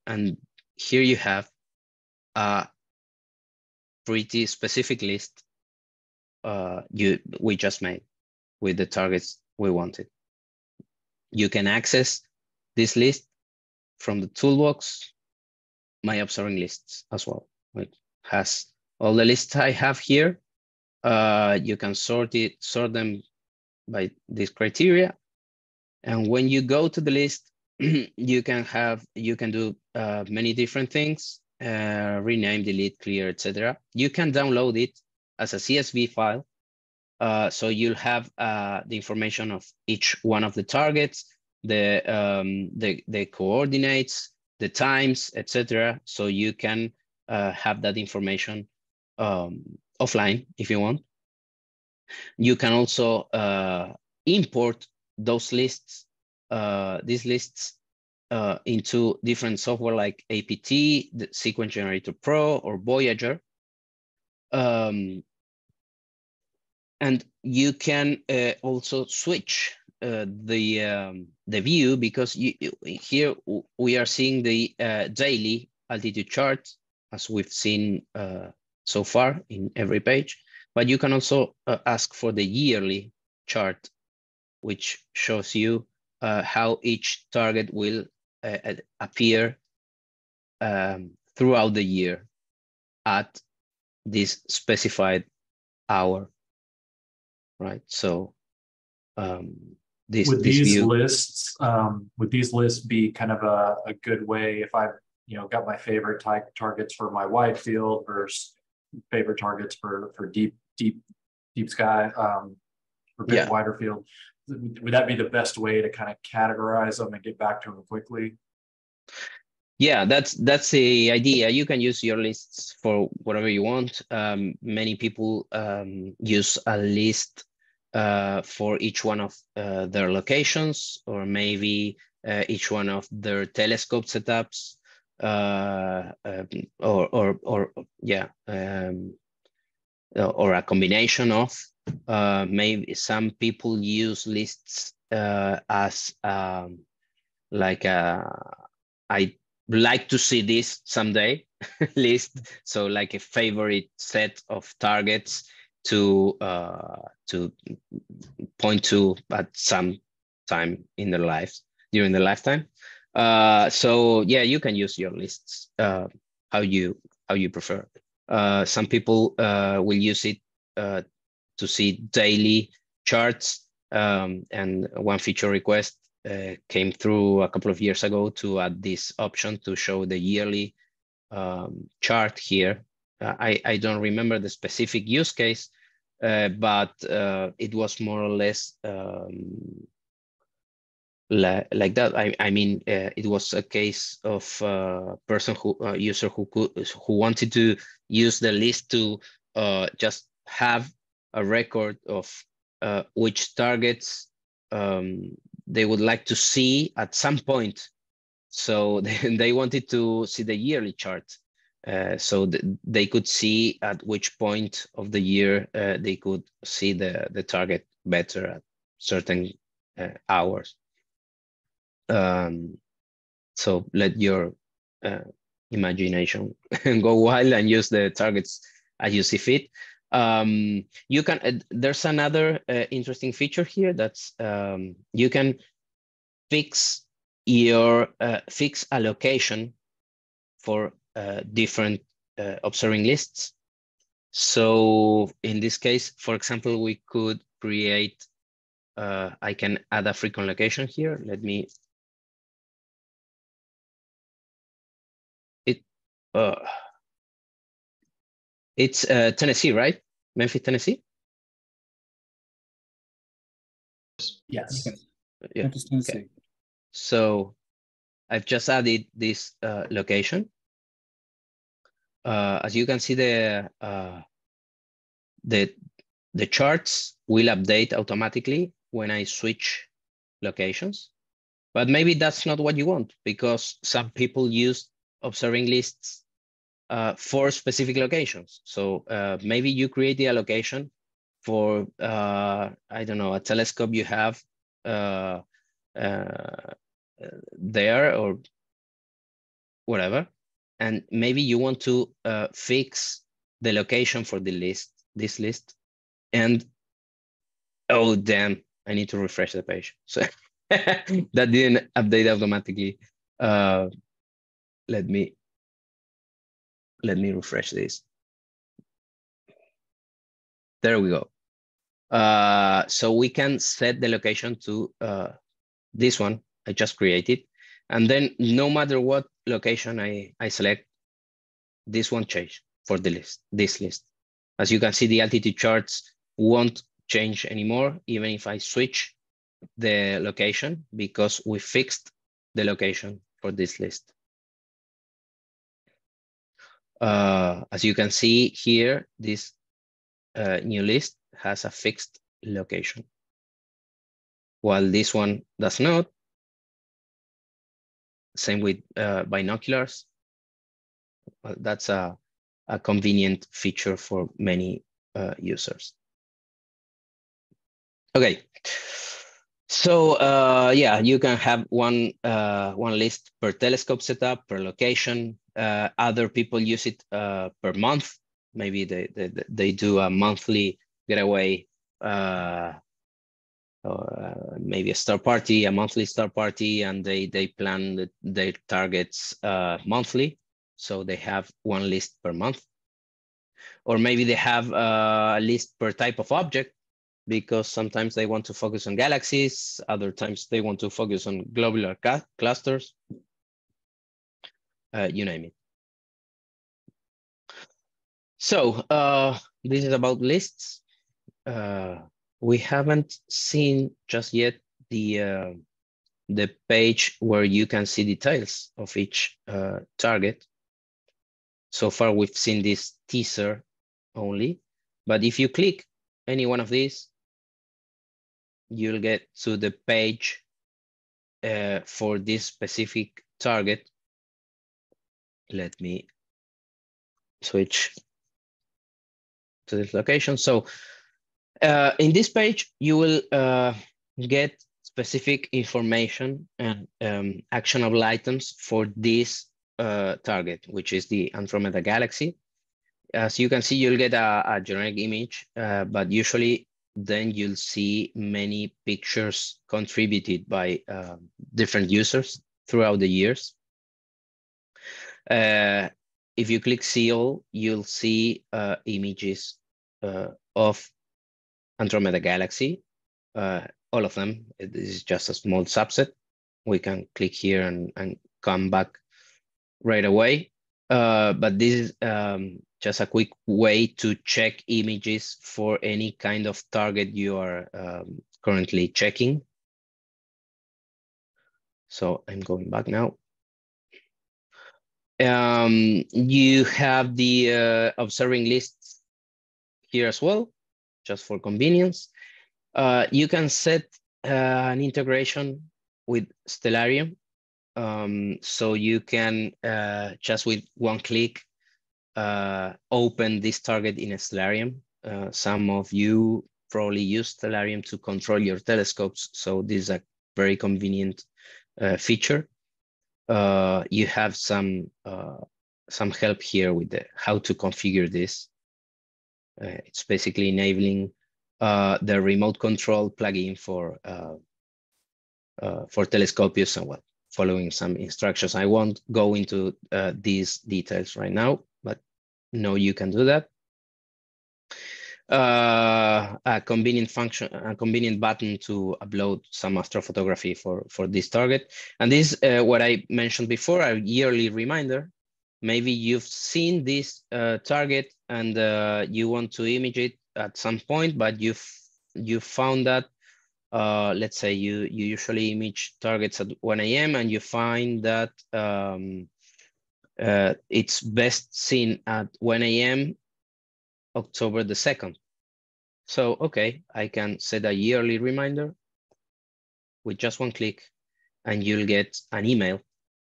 And here you have a pretty specific list we just made with the targets we wanted. You can access this list from the toolbox, My Observing Lists as well, which has all the lists I have here. You can sort them by this criteria. And when you go to the list, you can do many different things, rename, delete, clear, etc. You can download it as a CSV file. So you'll have the information of each one of the targets, the coordinates, the times, etc. So you can have that information offline if you want. You can also import those lists, these lists into different software like APT, the Sequence Generator Pro, or Voyager. And you can also switch the view, because here we are seeing the daily altitude chart, as we've seen so far in every page. But you can also ask for the yearly chart, which shows you how each target will appear throughout the year at this specified hour, right? So would these lists be kind of a good way if I've got my favorite targets for my wide field versus favorite targets for deep sky, for bit wider field? Would that be the best way to kind of categorize them and get back to them quickly? Yeah, that's the idea. You can use your lists for whatever you want. Many people use a list for each one of their locations, or maybe each one of their telescope setups, or a combination of. Maybe some people use lists as like I like to see this someday list. So like a favorite set of targets to point to at some time in their lives, during their lifetime. So yeah, you can use your lists how you prefer. Some people will use it to see daily charts, and one feature request came through a couple of years ago to add this option to show the yearly chart here. I don't remember the specific use case, but it was more or less like that. I mean, it was a case of a person user who wanted to use the list to just have a record of which targets they would like to see at some point. So they wanted to see the yearly chart, so they could see at which point of the year they could see the target better at certain hours. So let your imagination go wild and use the targets as you see fit. You can. There's another interesting feature here. That's you can fix your fix a location for different observing lists. So in this case, for example, we could create. I can add a frequent location here. Let me. It's Tennessee, right? Memphis, Tennessee? Yes. Okay. Yeah. Interesting to Okay. see. So I've just added this location. As you can see, the charts will update automatically when I switch locations. But maybe that's not what you want, because some people use observing lists for specific locations. So maybe you create the allocation for, I don't know, a telescope you have there or whatever. And maybe you want to fix the location for this list. And oh, damn, I need to refresh the page. So that didn't update automatically. Let me refresh this. There we go. So we can set the location to this one I just created. And then no matter what location I select, this won't change for this list. As you can see, the altitude charts won't change anymore, even if I switch the location, because we fixed the location for this list. As you can see here, this new list has a fixed location, while this one does not. Same with binoculars. Well, that's a convenient feature for many users. Okay, so yeah, you can have one list per telescope setup, per location. Other people use it per month. Maybe they do a monthly getaway, or maybe a star party, a monthly star party, and they plan their targets monthly. So they have one list per month. Or maybe they have a list per type of object, because sometimes they want to focus on galaxies, other times they want to focus on globular clusters, you name it. So this is about lists. We haven't seen just yet the page where you can see details of each target. So far, we've seen this teaser only, but if you click any one of these, you'll get to the page for this specific target. Let me switch to this location. So in this page, you will get specific information and actionable items for this target, which is the Andromeda Galaxy. As you can see, you'll get a generic image, but usually then you'll see many pictures contributed by different users throughout the years. If you click see all, you'll see images of Andromeda Galaxy, all of them. This is just a small subset. We can click here and come back right away. But this is just a quick way to check images for any kind of target you are currently checking. So I'm going back now. You have the observing lists here as well, just for convenience. You can set an integration with Stellarium. So you can just with one click open this target in a Stellarium. Some of you probably use Stellarium to control your telescopes, so this is a very convenient feature. You have some help here with how to configure this. It's basically enabling the remote control plugin for Telescopius and following some instructions. I won't go into these details right now, but no, you can do that. A convenient function, a convenient button to upload some astrophotography for this target. And this, what I mentioned before, a yearly reminder. Maybe you've seen this target and you want to image it at some point, but you found that let's say you usually image targets at 1 a.m. and you find that it's best seen at 1 a.m. October the 2nd. So, okay, I can set a yearly reminder with just one click, and you'll get an email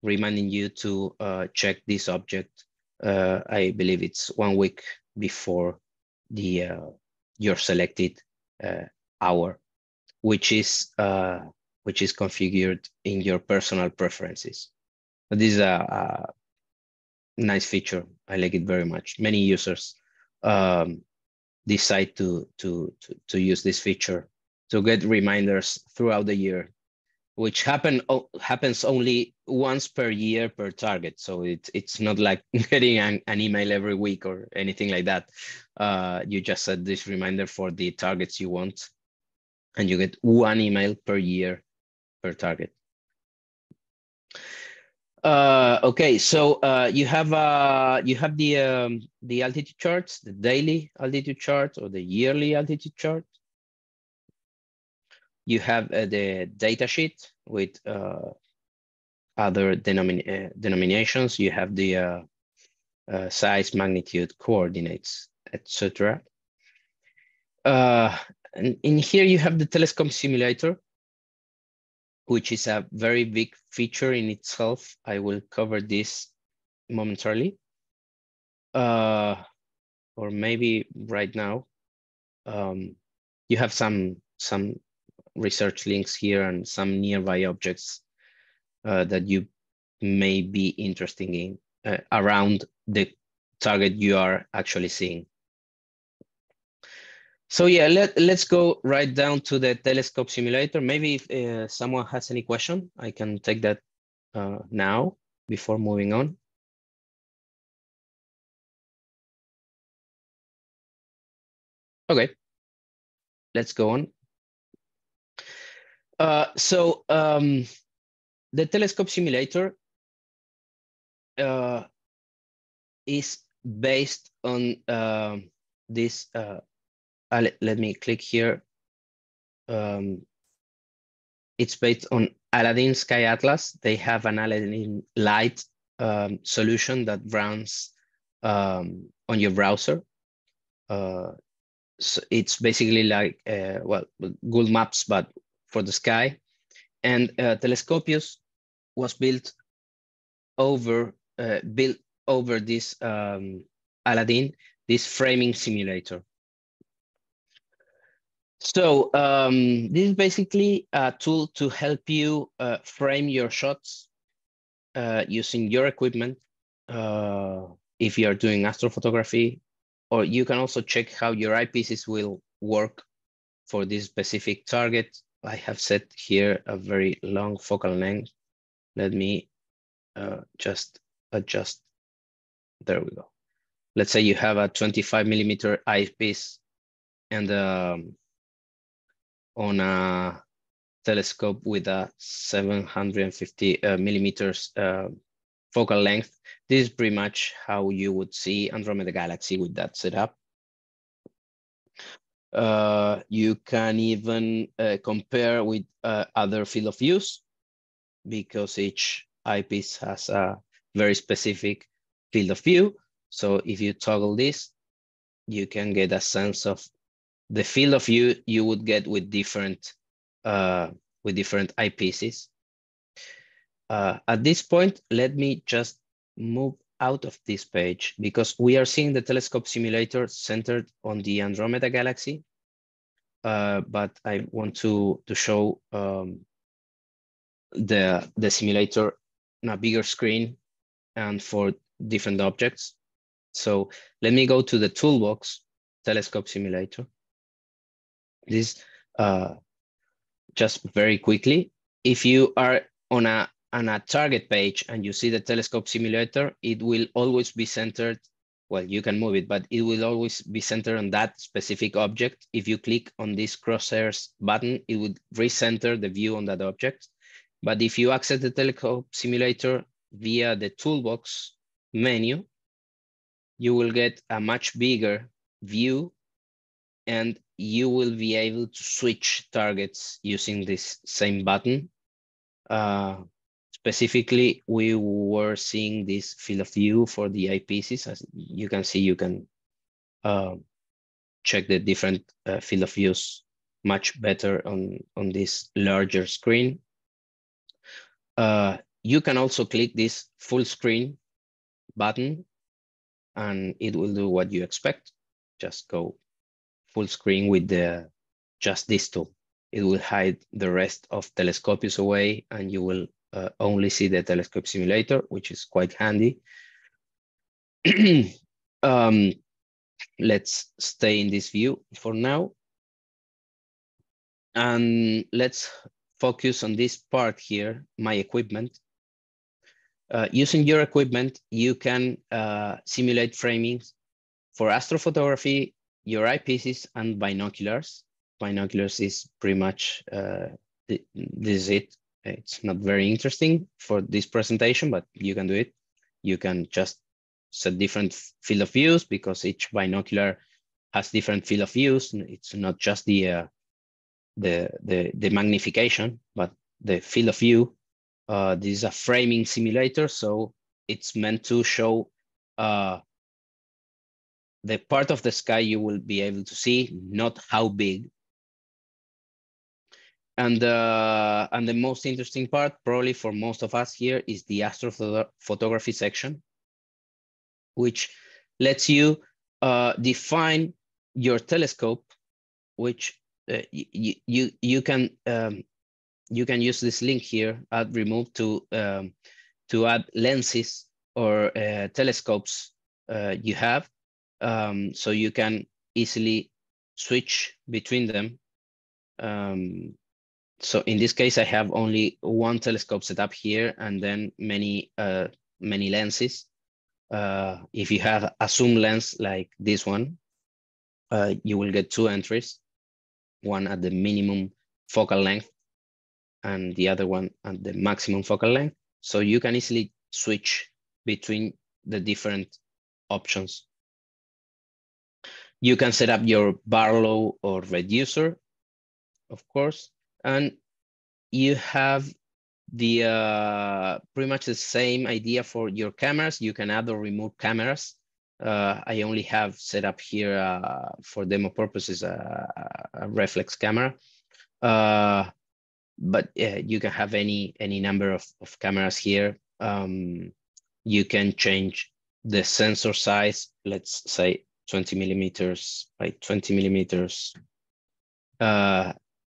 reminding you to check this object. I believe it's 1 week before the your selected hour, which is configured in your personal preferences. But this is a nice feature. I like it very much. Many users decide to use this feature to get reminders throughout the year, which happens only once per year per target. So it's not like getting an email every week or anything like that. You just set this reminder for the targets you want, and you get 1 email per year per target. Okay, so you have the altitude charts, the daily altitude chart or the yearly altitude chart. You have the data sheet with other denominations. You have the size, magnitude, coordinates, etc. And in here you have the telescope simulator, which is a very big feature in itself. I will cover this momentarily, or maybe right now. You have some research links here and some nearby objects that you may be interested in around the target you are actually seeing. So yeah, let's go right down to the telescope simulator. Maybe if someone has any question, I can take that now before moving on. Okay, let's go on. So the telescope simulator is based on this. Let me click here. It's based on Aladdin Sky Atlas. They have an Aladdin Light solution that runs on your browser. So it's basically like, well, Google Maps, but for the sky. And Telescopius was built over this Aladdin, this framing simulator. So this is basically a tool to help you frame your shots using your equipment if you are doing astrophotography, or you can also check how your eyepieces will work for this specific target. I have set here a very long focal length. Let me just adjust. There we go. Let's say you have a 25mm eyepiece and on a telescope with a 750mm focal length. This is pretty much how you would see Andromeda Galaxy with that setup. You can even compare with other field of views, because each eyepiece has a very specific field of view. So if you toggle this, you can get a sense of the field of view you would get with different eyepieces. At this point, let me just move out of this page, because we are seeing the telescope simulator centered on the Andromeda Galaxy. But I want to show the simulator on a bigger screen and for different objects. So let me go to the toolbox, telescope simulator. This just very quickly, if you are on a target page and you see the telescope simulator, it will always be centered. Well, you can move it, but it will always be centered on that specific object. If you click on this crosshairs button, it would recenter the view on that object. But if you access the telescope simulator via the toolbox menu, you will get a much bigger view, and you will be able to switch targets using this same button. Specifically, we were seeing this field of view for the eyepieces. As you can see, you can check the different field of views much better on this larger screen. You can also click this full screen button and it will do what you expect. Just go full screen with just this tool. It will hide the rest of Telescopius away and you will only see the telescope simulator, which is quite handy. Let's stay in this view for now. And let's focus on this part here, my equipment. Using your equipment, you can simulate framings for astrophotography, your eyepieces, and binoculars. Binoculars is pretty much, this is it. It's not very interesting for this presentation, but you can do it. You can just set different field of views because each binocular has different field of views. It's not just the magnification, but the field of view. This is a framing simulator, so it's meant to show the part of the sky you will be able to see, not how big. And the most interesting part, probably for most of us here, is the astrophotography section, which lets you define your telescope, which you can use this link here, add remove, to add lenses or telescopes you have, so you can easily switch between them. So in this case, I have only one telescope set up here and then many lenses. If you have a zoom lens like this one, you will get two entries, one at the minimum focal length and the other one at the maximum focal length. So you can easily switch between the different options. You can set up your Barlow or reducer, of course, and you have the pretty much the same idea for your cameras. You can add or remove cameras. I only have set up here for demo purposes a reflex camera, but you can have any number of cameras here. You can change the sensor size, let's say 20 millimeters by 20 millimeters.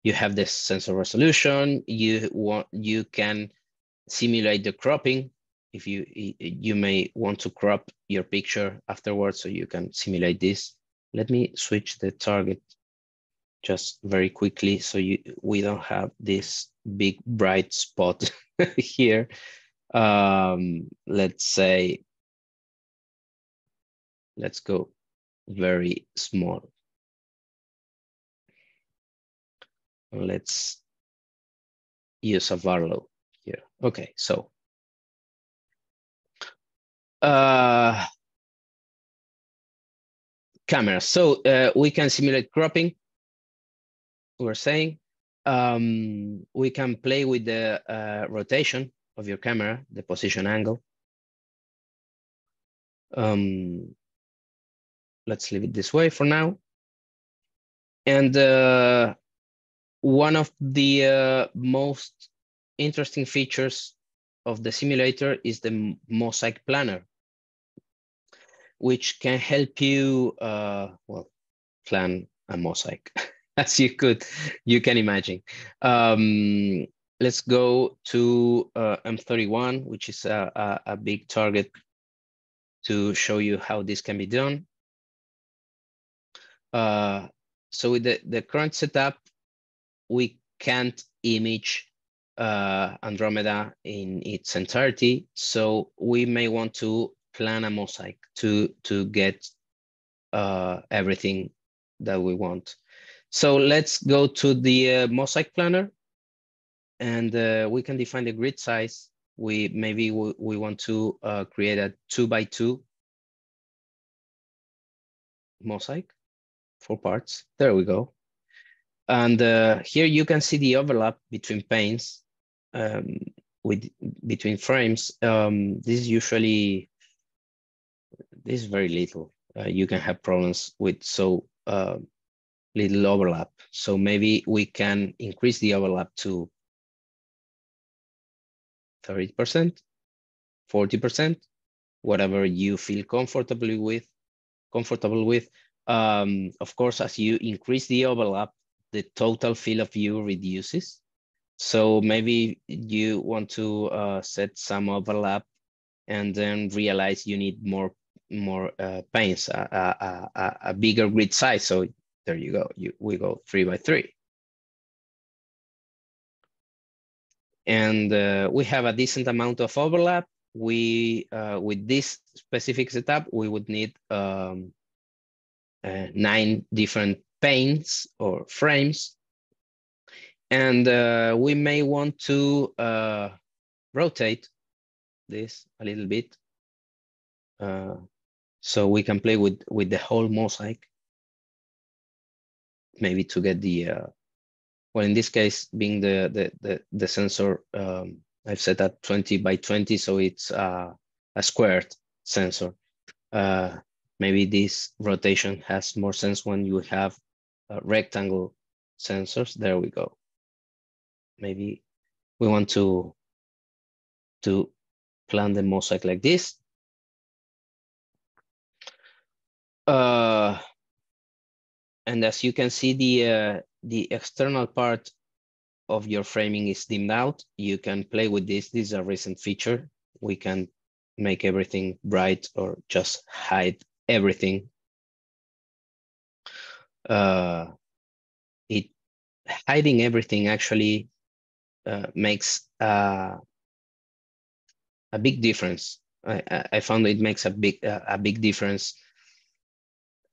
You have the sensor resolution. You can simulate the cropping. If you may want to crop your picture afterwards, so you can simulate this. Let me switch the target just very quickly so we don't have this big bright spot here. Let's say, let's go very small. Let's use a Barlow here. Okay, so cameras. So we can simulate cropping. We're saying we can play with the rotation of your camera, the position angle. Let's leave it this way for now. And one of the most interesting features of the simulator is the mosaic planner, which can help you well, plan a mosaic as you can imagine. Let's go to M31, which is a big target to show you how this can be done. So with the current setup, we can't image Andromeda in its entirety. So we may want to plan a mosaic to get everything that we want. So let's go to the mosaic planner, and we can define the grid size. Maybe we want to create a 2x2 mosaic. 4 parts. There we go. And here you can see the overlap between panes, between frames. This is very little. You can have problems with so little overlap. So maybe we can increase the overlap to 30%, 40%, whatever you feel comfortable with. Of course, as you increase the overlap, the total field of view reduces. So maybe you want to set some overlap and then realize you need more panes, a bigger grid size. So there you go. We go 3 by 3. And we have a decent amount of overlap. We with this specific setup, we would need 9 different panes or frames. And we may want to rotate this a little bit. So we can play with the whole mosaic, maybe to get the, well, in this case, being the sensor, I've set at 20 by 20, so it's a squared sensor. Maybe this rotation has more sense when you have rectangle sensors. There we go. Maybe we want to plan the mosaic like this. And as you can see, the external part of your framing is dimmed out. You can play with this. This is a recent feature. We can make everything bright or just hide everything. Hiding everything actually makes a big difference. I found it makes a big difference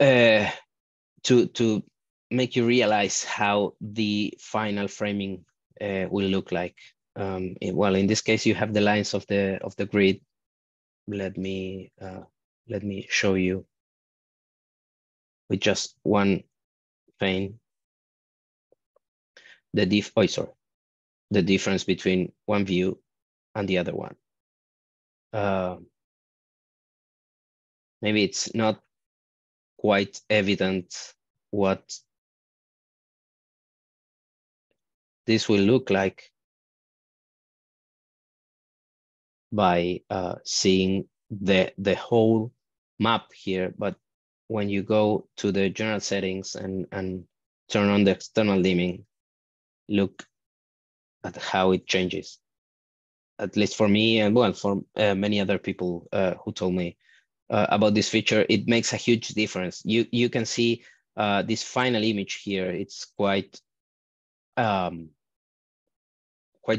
to make you realize how the final framing will look like. Well, in this case, you have the lines of the grid. Let me show you with just one pane the difference between one view and the other one. Maybe it's not quite evident what this will look like by seeing the whole map here, but when you go to the general settings and turn on the external dimming, look at how it changes. At least for me, and well, for many other people who told me about this feature, it makes a huge difference. You can see this final image here. It's quite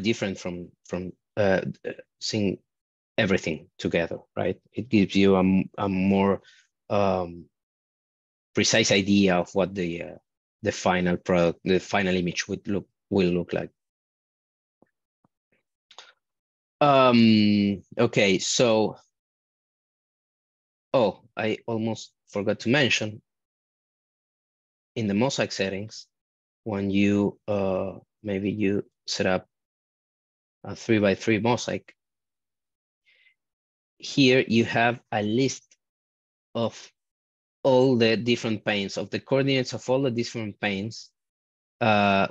different from seeing everything together, right? It gives you a more precise idea of what the final product, the final image will look like. Okay, so I almost forgot to mention in the mosaic settings, when you maybe you set up a 3 by 3 mosaic, here you have a list of all the different panes, of the coordinates of all the different panes,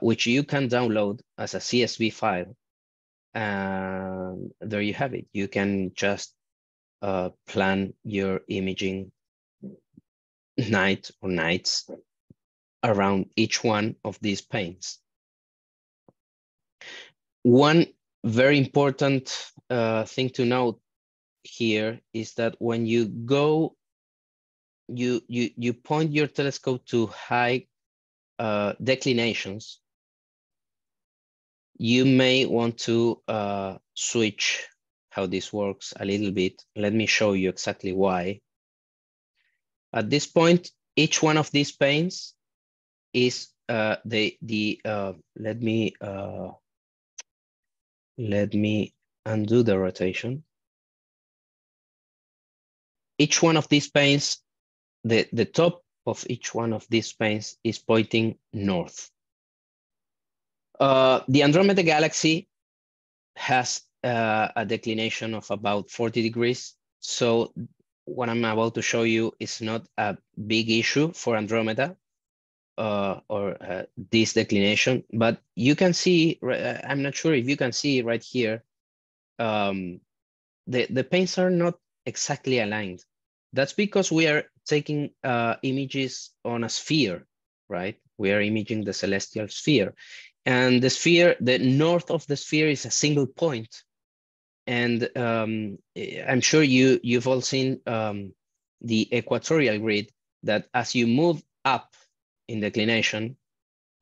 which you can download as a CSV file. And there you have it. You can just plan your imaging night or nights around each one of these panes. One very important thing to note here is that when you go, you point your telescope to high declinations, you may want to switch how this works a little bit. Let me show you exactly why. At this point, each one of these panes is let me undo the rotation. Each one of these panes, the top of each one of these planes is pointing north. The Andromeda Galaxy has a declination of about 40 degrees. So what I'm about to show you is not a big issue for Andromeda this declination, but you can see, I'm not sure if you can see right here, the planes are not exactly aligned. That's because we are taking images on a sphere, right? We are imaging the celestial sphere. And the sphere, the north of the sphere is a single point. And I'm sure you've all seen the equatorial grid, that as you move up in declination,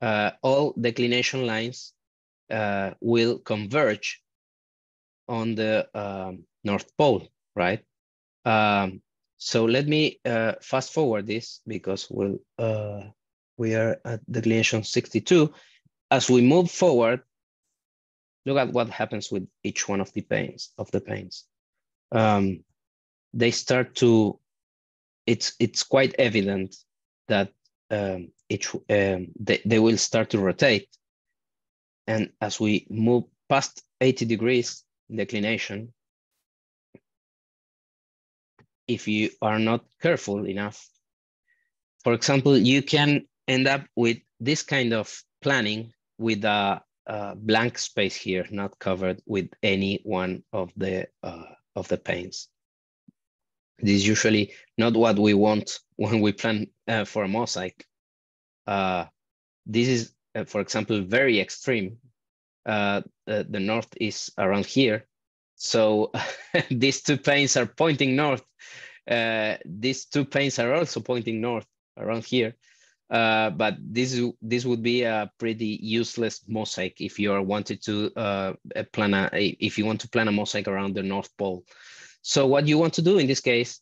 all declination lines will converge on the North Pole, right? So let me fast forward this, because we are at declination 62. As we move forward, look at what happens with each one of the planes. They start to, it's quite evident that they will start to rotate. And as we move past 80 degrees declination, if you are not careful enough, for example, you can end up with this kind of planning with a blank space here, not covered with any one of the planes. This is usually not what we want when we plan for a mosaic. This is, for example, very extreme. The north is around here. So these two planes are pointing north. These two planes are also pointing north around here. But this would be a pretty useless mosaic if you are wanted to if you want to plan a mosaic around the North Pole. So what you want to do in this case,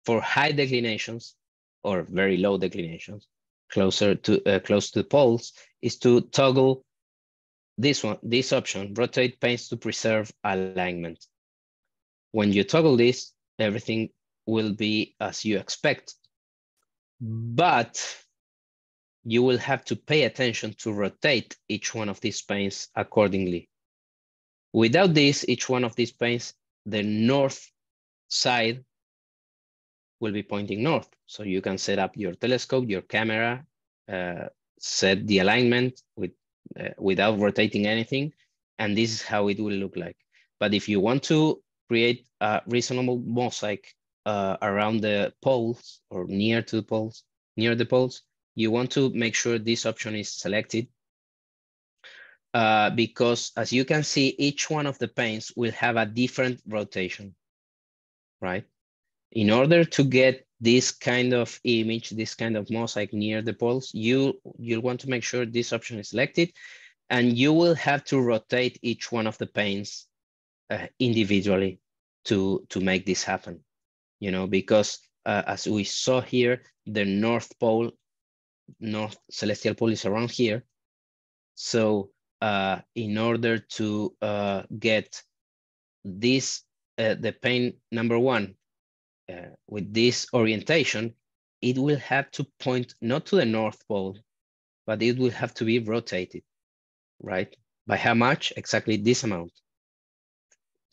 for high declinations or very low declinations, close to the poles, is to toggle this option, rotate planes to preserve alignment. When you toggle this, everything will be as you expect, but you will have to pay attention to rotate each one of these planes accordingly. Without this, each one of these planes, the north side will be pointing north. So you can set up your telescope, your camera, set the alignment without rotating anything, and this is how it will look like. But if you want to create a reasonable mosaic around the poles or near the poles, you want to make sure this option is selected because, as you can see, each one of the planes will have a different rotation, right? In order to get this kind of image, this kind of mosaic near the poles, you'll want to make sure this option is selected, and you will have to rotate each one of the planes individually to make this happen, you know, because as we saw here, the North celestial pole is around here. So in order to get this, the plane number one with this orientation, it will have to point not to the North Pole, but it will have to be rotated, right? By how much? Exactly this amount,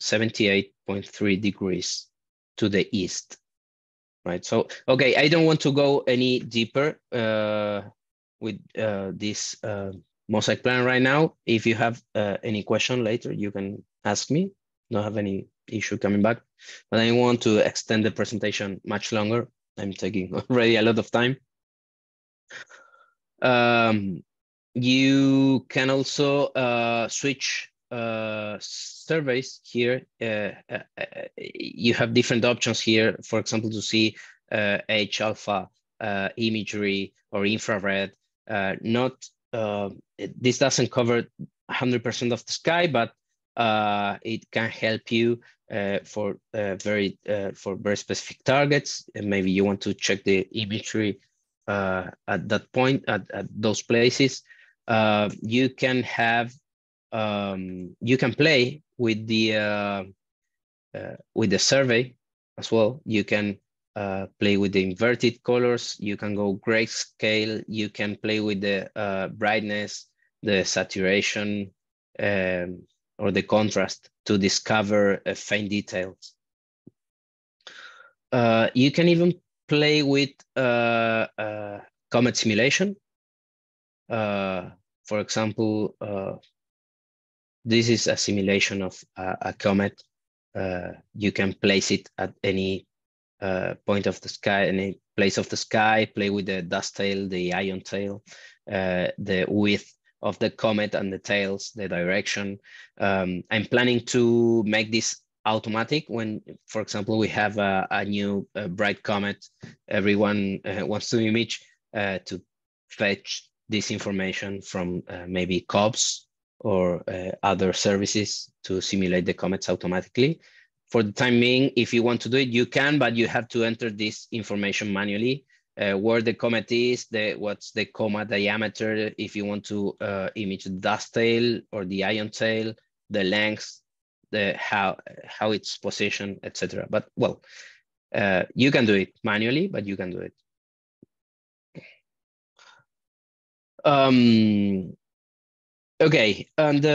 78.3 degrees to the east. Right, so, okay, I don't want to go any deeper with this mosaic plan right now. If you have any question later, you can ask me. Don't have any issue coming back, but I want to extend the presentation much longer. I'm taking already a lot of time. You can also switch surveys here. You have different options here, for example, to see H-alpha imagery or infrared. This doesn't cover 100% of the sky, but it can help you for very specific targets. And maybe you want to check the imagery at that point, at those places. You can have you can play with the survey as well. You can play with the inverted colors. You can go grayscale. You can play with the brightness, the saturation, or the contrast to discover faint details. You can even play with comet simulation. For example, this is a simulation of a comet. You can place it at any point of the sky, any place of the sky, play with the dust tail, the ion tail, the width of the comet and the tails, the direction. I'm planning to make this automatic when, for example, we have a new bright comet. Everyone wants to image to fetch this information from maybe COBS or other services to simulate the comets automatically. For the time being, if you want to do it, you can, but you have to enter this information manually. Where the comet is, what's the coma diameter, if you want to image the dust tail or the ion tail, the length, how it's positioned, etc. But well, you can do it manually, but you can do it. Okay, and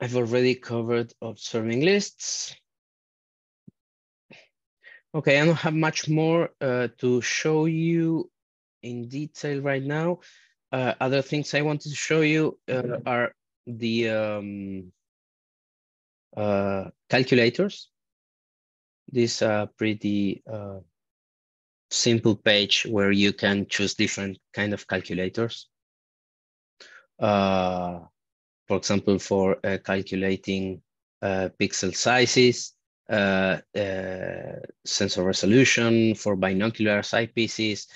I've already covered observing lists. Okay, I don't have much more to show you in detail right now. Other things I wanted to show you are the calculators. This pretty simple page where you can choose different kind of calculators. For example, for calculating pixel sizes, sensor resolution, for binocular eyepieces.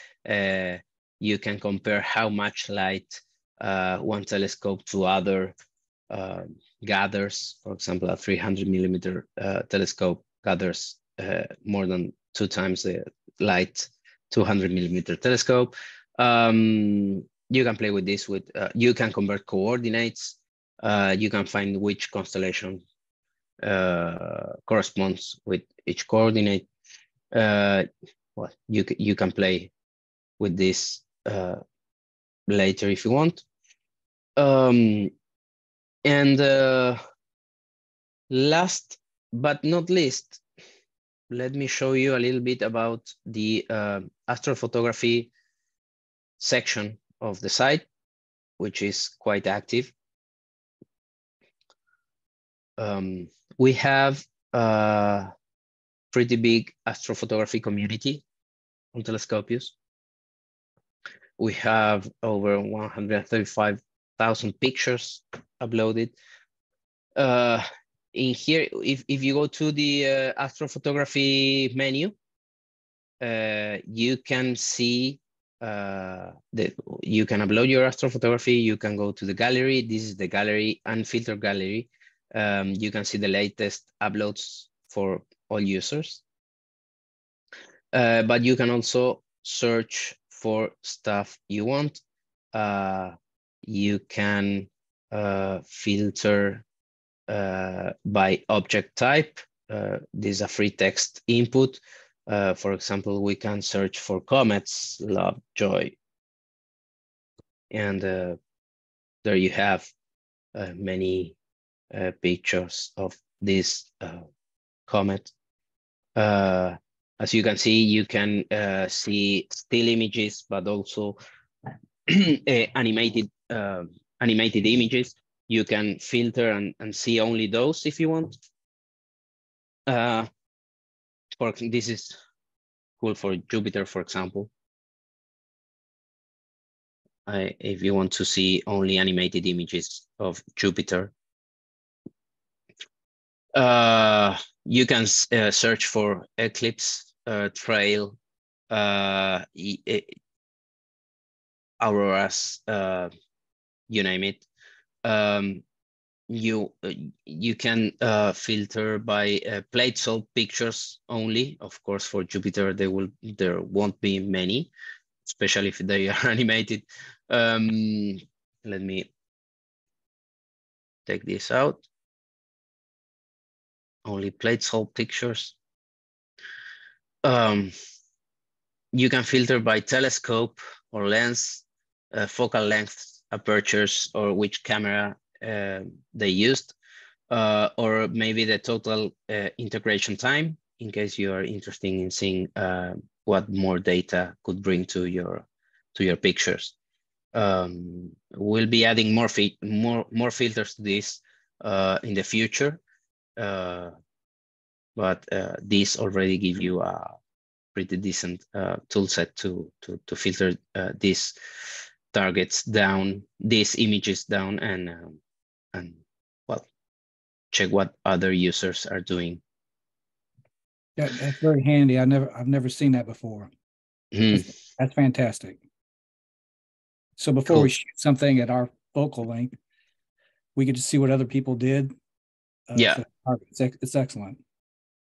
You can compare how much light one telescope to other gathers. For example, a 300mm telescope gathers more than 2 times the light 200mm telescope. You can play with this. You can convert coordinates. You can find which constellation corresponds with each coordinate. Well, you can play with this later if you want. And last but not least, let me show you a little bit about the astrophotography section of the site, which is quite active. We have a pretty big astrophotography community on Telescopius. We have over 135,000 pictures uploaded. In here, if you go to the astrophotography menu, you can see you can upload your astrophotography. You can go to the gallery. This is the gallery, unfiltered gallery. You can see the latest uploads for all users. But you can also search for stuff you want. You can filter by object type. This is a free text input. For example, we can search for comets, love, joy. And there you have many pictures of this comet. As you can see, you can see still images, but also animated images. You can filter and see only those if you want. This is cool for Jupiter, for example. If you want to see only animated images of Jupiter. You can search for eclipse, trail, auroras, you name it. You can filter by plate salt pictures only. Of course, for Jupiter, there won't be many, especially if they are animated. Let me take this out. Only plate salt pictures. you can filter by telescope or lens, focal length, apertures, or which camera they used, or maybe the total integration time, in case you are interested in seeing what more data could bring to your pictures. We'll be adding more filters to this in the future, but these already give you a pretty decent tool set to filter these targets down, these images down, and well, check what other users are doing. Yeah, that's very handy. I've never seen that before. That's fantastic. So before we shoot something at our focal length, we get to see what other people did. Yeah, it's excellent.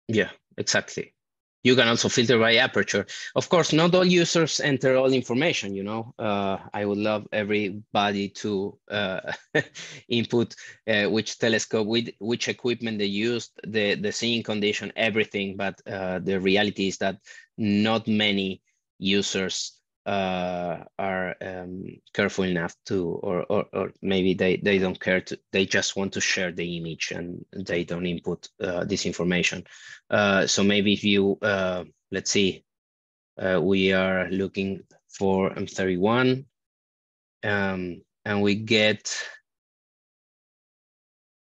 Yeah, exactly. You can also filter by aperture. Of course, not all users enter all information, you know. I would love everybody to input which telescope, which equipment they used, the seeing condition, everything. But the reality is that not many users are careful enough to, or maybe they don't care to, they just want to share the image and they don't input this information. So maybe if you, let's see, we are looking for M31 and we get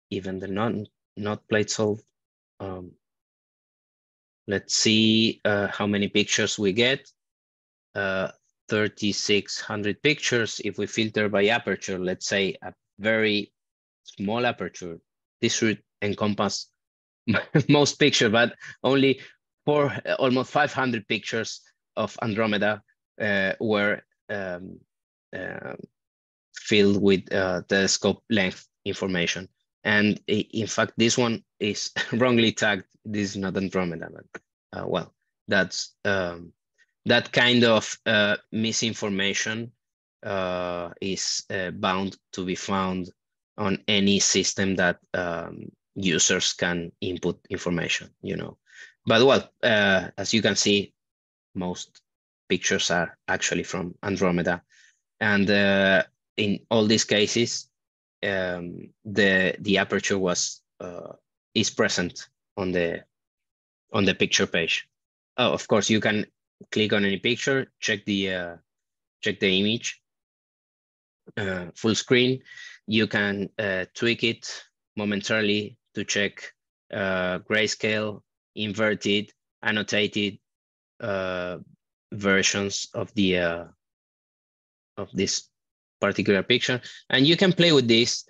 even the not plate solved. Let's see how many pictures we get. 3,600 pictures. If we filter by aperture, let's say a very small aperture, this should encompass most pictures, but only almost 500 pictures of Andromeda were filled with telescope length information. And in fact, this one is wrongly tagged. This is not Andromeda, but well, that's that kind of misinformation is bound to be found on any system that users can input information, you know. But well, as you can see, most pictures are actually from Andromeda, and in all these cases, the aperture was is present on the picture page. Oh, of course, you can click on any picture, check the image, full screen. You can tweak it momentarily to check grayscale, inverted, annotated versions of the of this particular picture, and you can play with these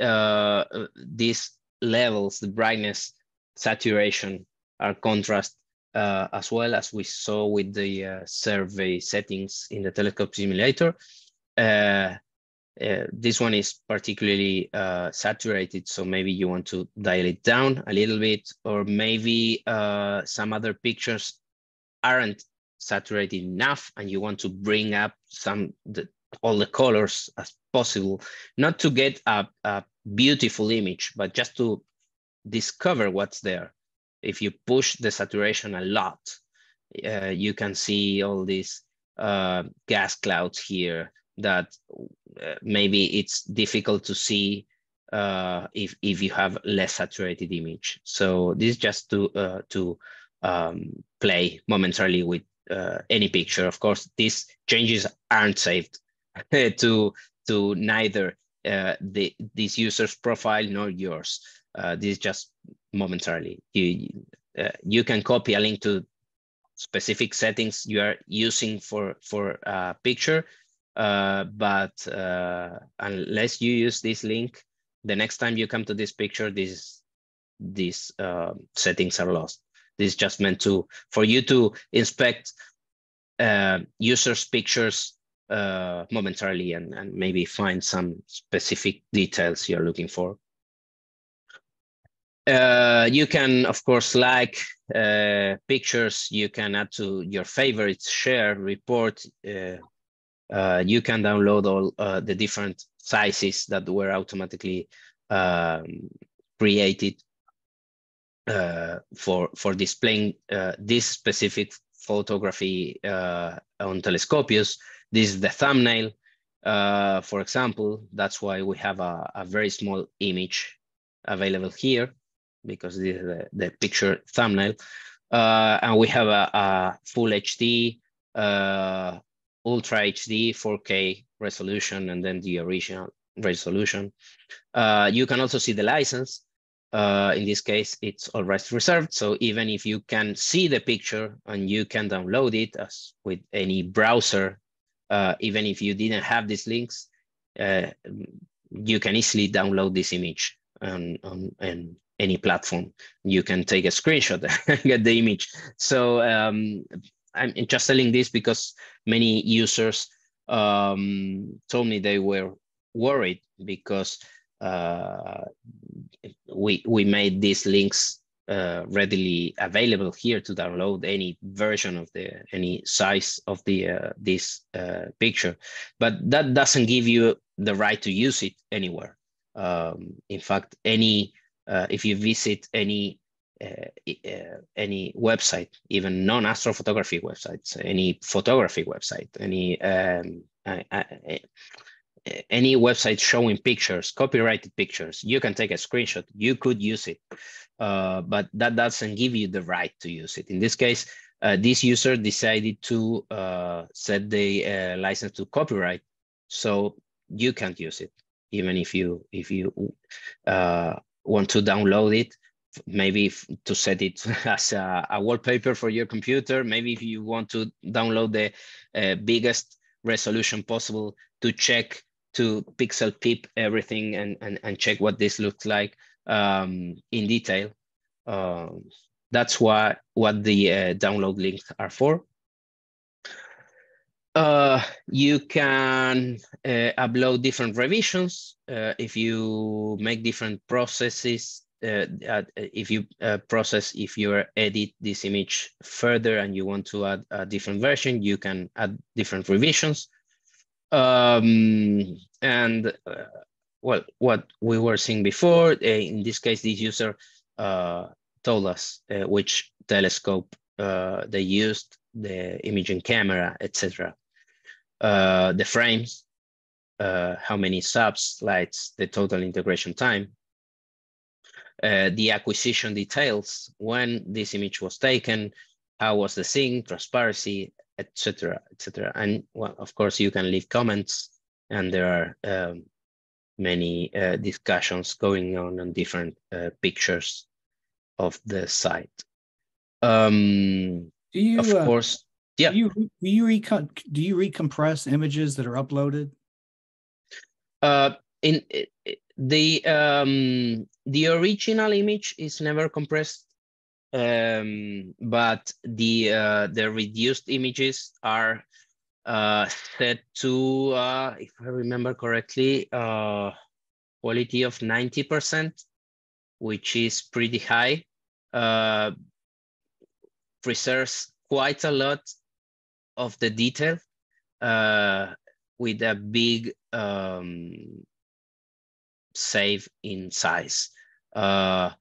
levels, the brightness, saturation, or contrast. As well as we saw with the survey settings in the telescope simulator. This one is particularly saturated, so maybe you want to dial it down a little bit, or maybe some other pictures aren't saturated enough and you want to bring up all the colors as possible, not to get a beautiful image, but just to discover what's there. If you push the saturation a lot, you can see all these gas clouds here that maybe it's difficult to see if you have less saturated image. So this is just to play momentarily with any picture. Of course, these changes aren't saved to neither this user's profile nor yours. This is just momentarily. You can copy a link to specific settings you are using for a picture, but unless you use this link, the next time you come to this picture, these settings are lost. This is just meant for you to inspect users' pictures momentarily and maybe find some specific details you're looking for. You can, of course, like pictures. You can add to your favorites, share, report. You can download all the different sizes that were automatically created for displaying this specific photography on Telescopius. This is the thumbnail, for example. That's why we have a very small image available here, because this is the picture thumbnail. And we have a full HD, Ultra HD, 4K resolution, and then the original resolution. You can also see the license. In this case, it's all rights reserved. So even if you can see the picture and you can download it as with any browser, even if you didn't have these links, you can easily download this image on any platform. You can take a screenshot and get the image. So I'm just telling this because many users told me they were worried because we made these links readily available here to download any version of any size of this picture, but that doesn't give you the right to use it anywhere. In fact, if you visit any website, even non-astrophotography websites, any photography website, any website showing pictures, copyrighted pictures, you can take a screenshot. You could use it, but that doesn't give you the right to use it. In this case, this user decided to set the license to copyright, so you can't use it, even if you want to download it. Maybe to set it as a wallpaper for your computer. Maybe if you want to download the biggest resolution possible to check, to pixel peep everything and check what this looks like in detail. That's what the download links are for. You can upload different revisions if you make different processes. If you edit this image further and you want to add a different version, you can add different revisions. And well, what we were seeing before, in this case, this user told us which telescope they used, the imaging camera, etc. The frames, how many subs, lights, the total integration time, the acquisition details, when this image was taken, how was the scene, transparency, etc., etc. And well, of course, you can leave comments, and there are many discussions going on different pictures of the site. Of course, yeah. Do you recompress images that are uploaded? The original image is never compressed, but the reduced images are set to, if I remember correctly, quality of 90%, which is pretty high. Preserves quite a lot of the detail with a big save in size. I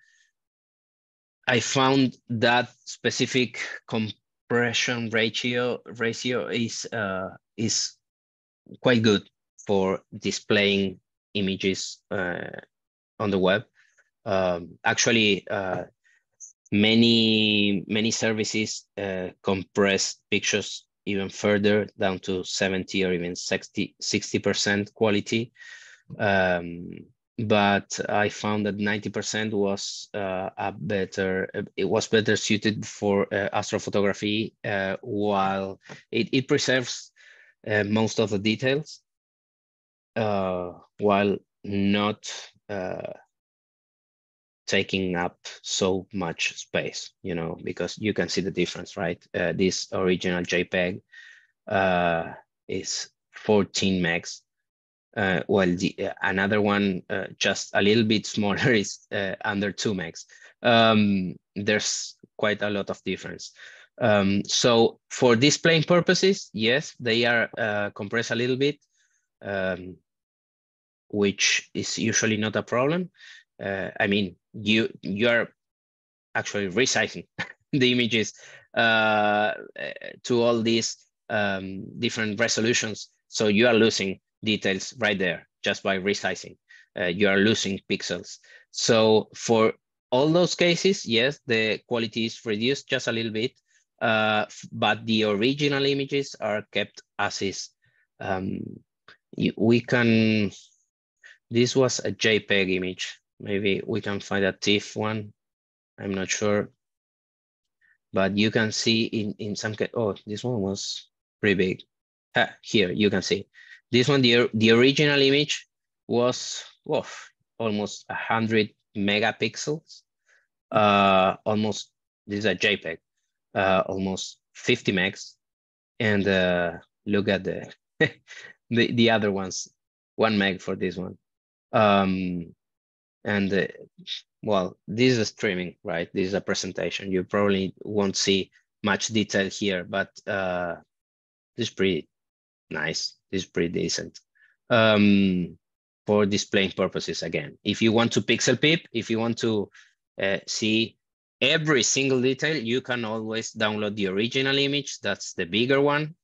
found that specific compression ratio is quite good for displaying images on the web. Actually, many services compress pictures even further, down to 70 or even 60% quality. But I found that 90% was better suited for astrophotography, while it preserves most of the details, while not taking up so much space, because you can see the difference, right? This original JPEG is 14 megs. While another one, just a little bit smaller, is under 2 megs. There's quite a lot of difference. So for displaying purposes, yes, they are compressed a little bit, which is usually not a problem. I mean, you are actually resizing the images to all these different resolutions. So you are losing details right there just by resizing. You are losing pixels. So for all those cases, yes, the quality is reduced just a little bit, but the original images are kept as is. We can, this was a JPEG image. Maybe we can find a TIFF one. I'm not sure. But you can see in some case, oh, this one was pretty big. Here, you can see. This one, the original image was almost 100 megapixels. Almost, this is a JPEG, almost 50 megs. And look at the the other ones, 1 meg for this one. Well, this is streaming, right? This is a presentation. You probably won't see much detail here, but this is pretty nice. This is pretty decent. For displaying purposes, again, if you want to pixel peep, if you want to see every single detail, you can always download the original image. That's the bigger one,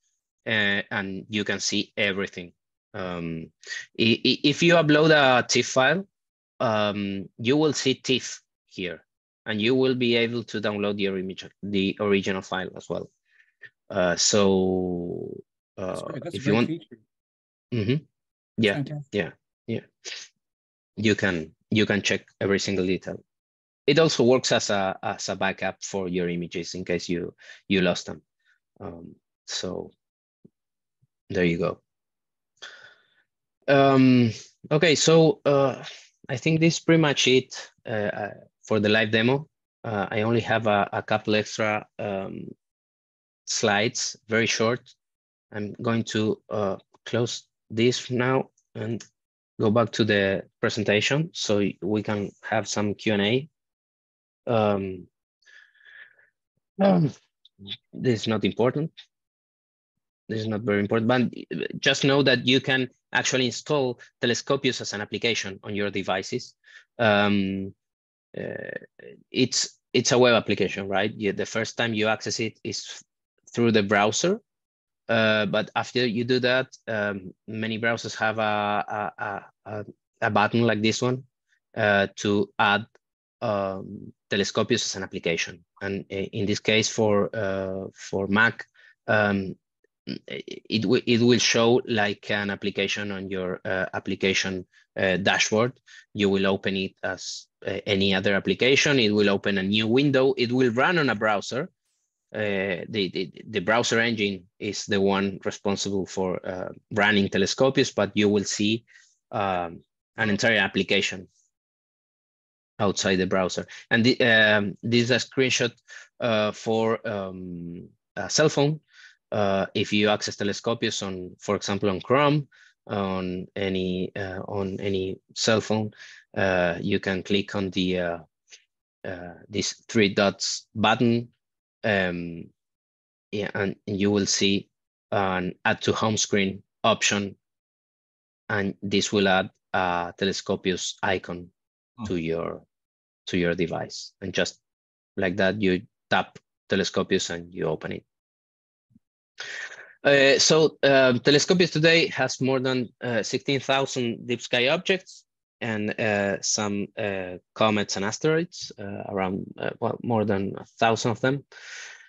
and you can see everything. If you upload a TIFF file, you will see TIFF here, and you will be able to download the original file as well. That's if you want, yeah, you can check every single detail. It also works as a backup for your images in case you lost them. So there you go. Okay, so I think this is pretty much it for the live demo. I only have a couple extra slides, very short. I'm going to close this now and go back to the presentation so we can have some Q&A. This is not important. This is not very important, but just know that you can actually install Telescopius as an application on your devices. It's a web application, right? The first time you access it is through the browser, but after you do that, many browsers have a button like this one to add Telescopius as an application. And in this case, for Mac, it will show like an application on your application dashboard. You will open it as any other application. It will open a new window. It will run on a browser. The browser engine is the one responsible for running Telescopius, but you will see an entire application outside the browser. And this is a screenshot for a cell phone. If you access Telescopius on, for example, on Chrome, on any cell phone, you can click on the this 3 dots button, and you will see an add to home screen option, and this will add a Telescopius icon to your device, and just like that, you tap Telescopius and you open it. Telescopius today has more than 16,000 deep sky objects and some comets and asteroids, around more than 1,000 of them.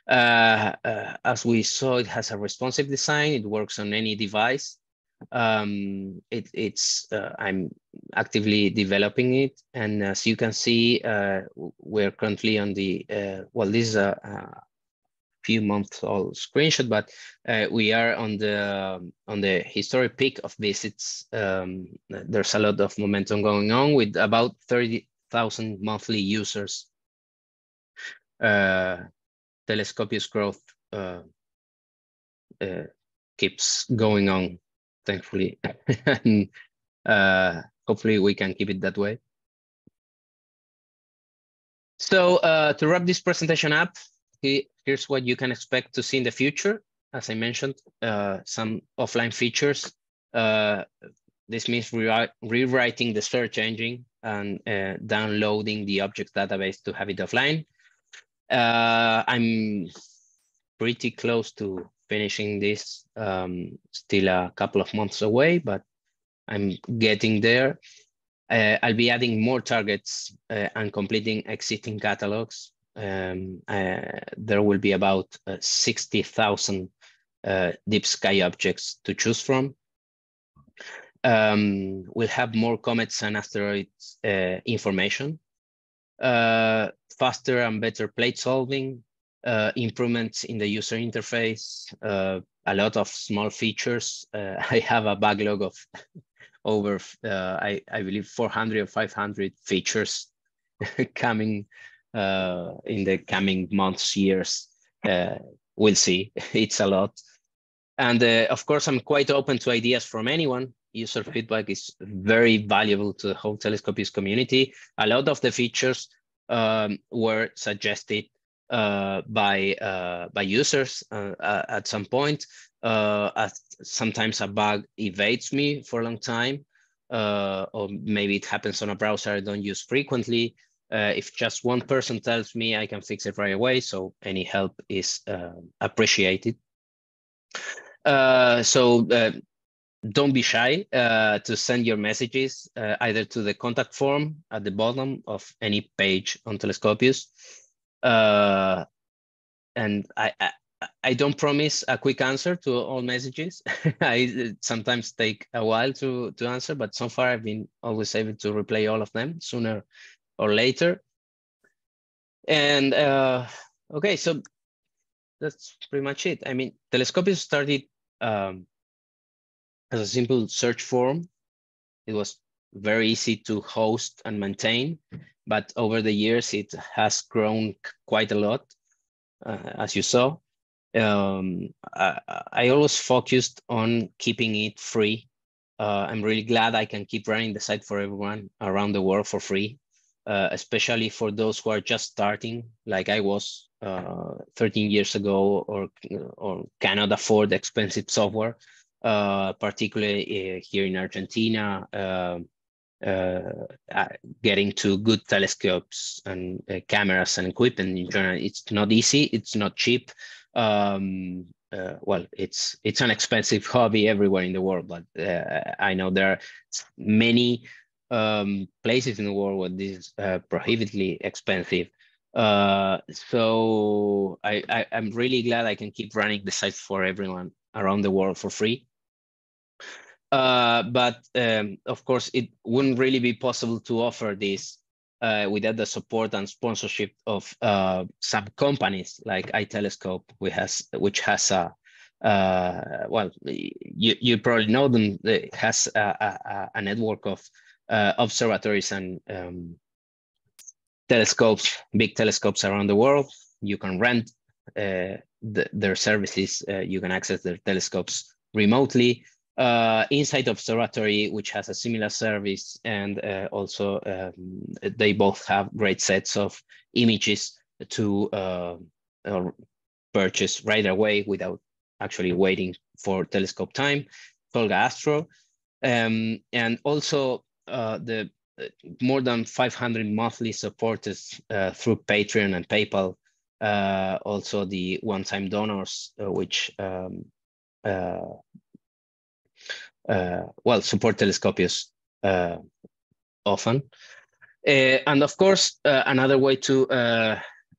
As we saw, it has a responsive design. It works on any device. I'm actively developing it, and as you can see, we're currently on the this is a few months old screenshot, but we are on the historic peak of visits. There's a lot of momentum going on with about 30,000 monthly users. Telescopius growth keeps going on, thankfully, and hopefully we can keep it that way. So to wrap this presentation up, here's what you can expect to see in the future. As I mentioned, some offline features. This means rewriting the search engine and downloading the object database to have it offline. I'm pretty close to finishing this. Still a couple of months away, but I'm getting there. I'll be adding more targets and completing existing catalogs. There will be about 60,000 deep sky objects to choose from. We'll have more comets and asteroids information, faster and better plate solving, improvements in the user interface, a lot of small features. I have a backlog of over, I believe, 400 or 500 features coming in the coming months, years. We'll see. It's a lot. And of course, I'm quite open to ideas from anyone. User feedback is very valuable to the whole Telescopius community. A lot of the features were suggested by users at some point. Sometimes a bug evades me for a long time, or maybe it happens on a browser I don't use frequently. If just one person tells me, I can fix it right away. So any help is appreciated. Don't be shy to send your messages either to the contact form at the bottom of any page on Telescopius. And I don't promise a quick answer to all messages. I sometimes take a while to answer, but so far I've been always able to reply all of them sooner or later. And okay, so that's pretty much it. I mean, Telescopius started as a simple search forum. It was very easy to host and maintain, but over the years, it has grown quite a lot, as you saw. I always focused on keeping it free. I'm really glad I can keep running the site for everyone around the world for free, especially for those who are just starting, like I was 13 years ago, or cannot afford expensive software, particularly here in Argentina. Getting to good telescopes and cameras and equipment in general, it's not easy, it's not cheap. Well, it's an expensive hobby everywhere in the world, but I know there are many places in the world where this is prohibitively expensive. So I'm really glad I can keep running the site for everyone around the world for free. But of course, it wouldn't really be possible to offer this without the support and sponsorship of some companies like iTelescope, which has a well, you probably know them. It has a network of observatories and telescopes, big telescopes around the world. You can rent their services. You can access their telescopes remotely. Insight Observatory, which has a similar service, and also they both have great sets of images to purchase right away without actually waiting for telescope time. Tolga Astro, and also the more than 500 monthly supporters through Patreon and PayPal. Also the one-time donors, which well, support Telescopius often. And of course, another way to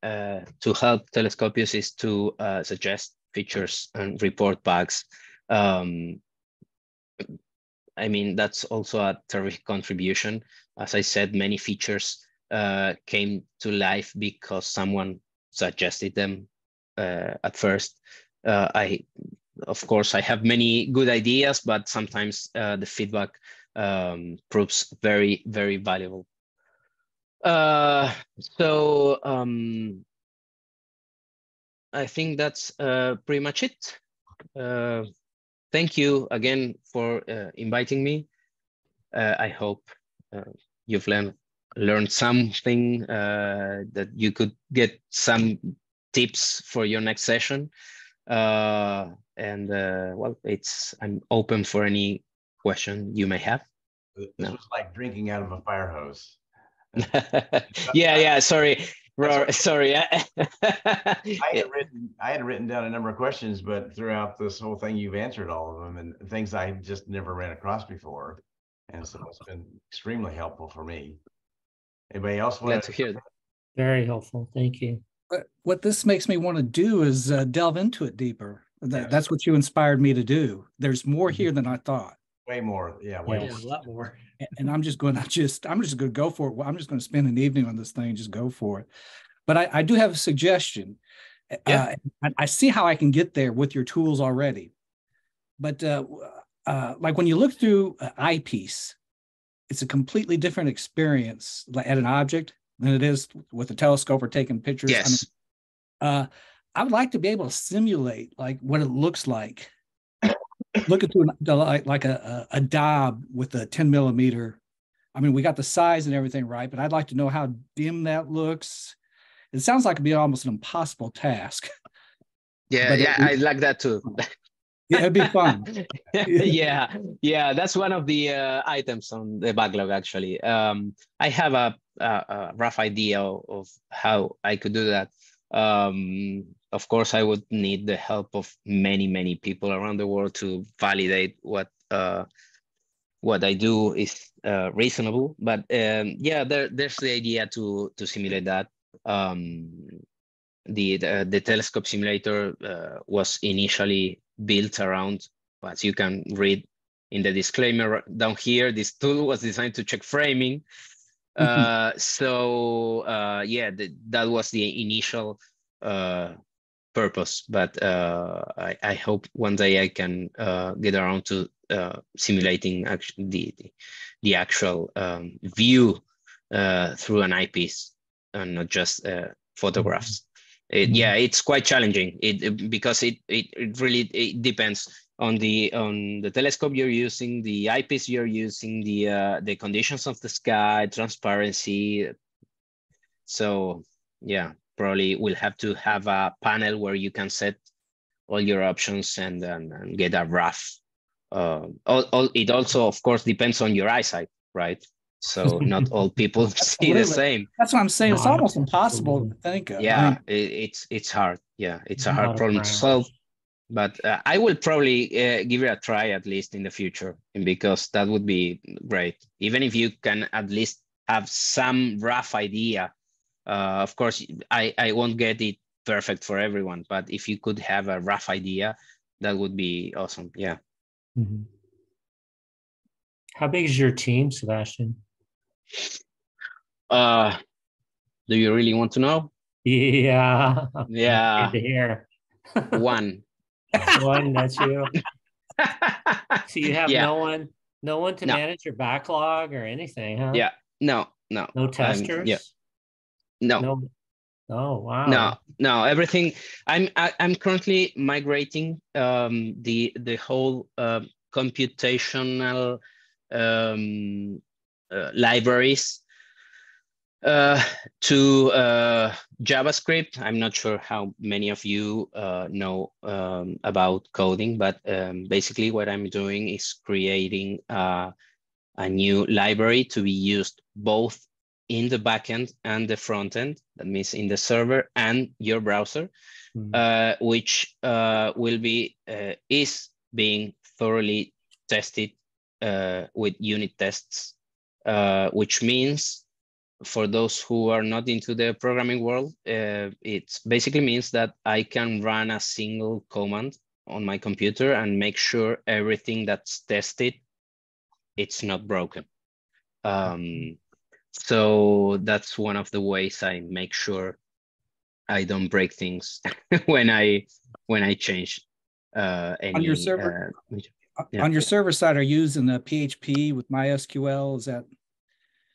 help Telescopius is to suggest features and report bugs. I mean, that's also a terrific contribution. As I said, many features came to life because someone suggested them at first. Of course, I have many good ideas, but sometimes the feedback proves very, very valuable. So I think that's pretty much it. Thank you again for inviting me. I hope you've learned something, that you could get some tips for your next session. Well, I'm open for any question you may have. This was like drinking out of a fire hose. Yeah, sorry. Sorry. I had written down a number of questions, but throughout this whole thing, you've answered all of them and things I just never ran across before. And so it's been extremely helpful for me. Anybody else want to hear that? Very helpful. Thank you. What this makes me want to do is delve into it deeper. That's what you inspired me to do. There's more here than I thought. Way more. Yeah, way more. A lot more. And I'm just going to go for it. I'm just going to spend an evening on this thing, just go for it. But I do have a suggestion. Yeah. I see how I can get there with your tools already. But like when you look through eyepiece, it's a completely different experience at an object than it is with a telescope or taking pictures. Yes. I would like to be able to simulate like what it looks like. Look at like a Dob with a 10 millimeter. I mean, we got the size and everything right, but I'd like to know how dim that looks. It sounds like it'd be almost an impossible task. Yeah, I like that too. Yeah, it'd be fun. yeah, that's one of the items on the backlog actually. I have a rough idea of how I could do that. Of course, I would need the help of many people around the world to validate what I do is reasonable. But yeah, there's the idea to simulate that. The telescope simulator was initially built around, as you can read in the disclaimer down here, this tool was designed to check framing. So yeah, that was the initial purpose, but I hope one day I can get around to simulating the actual view through an eyepiece and not just photographs. Yeah, it's quite challenging. Because it really depends on the telescope you're using, the eyepiece you're using, the conditions of the sky, transparency. So yeah, probably we'll have to have a panel where you can set all your options and get a rough. It also, of course, depends on your eyesight, right? So not all people see the same. That's what I'm saying. It's almost impossible to think of. Yeah, I mean, it's hard. Yeah, it's a hard problem to solve. But I will probably give it a try at least in the future, because that would be great. Even if you can at least have some rough idea. Of course, I won't get it perfect for everyone, but if you could have a rough idea, that would be awesome. Yeah. Mm-hmm. How big is your team, Sebastian? Do you really want to know? Yeah. Yeah. Good to hear. One. One, that's you. So you have no one to manage your backlog or anything, huh? Yeah. No. No testers? Yeah. No. Oh, wow. No. Everything. I'm currently migrating the whole computational libraries to JavaScript. I'm not sure how many of you know about coding, but basically what I'm doing is creating a new library to be used both in the backend and the front end. That means in the server and your browser, which is being thoroughly tested with unit tests, which means, for those who are not into the programming world, it basically means that I can run a single command on my computer and make sure everything that's tested, it's not broken. So that's one of the ways I make sure I don't break things when I change any. On your server, on your server side, are you using the PHP with MySQL? Is that?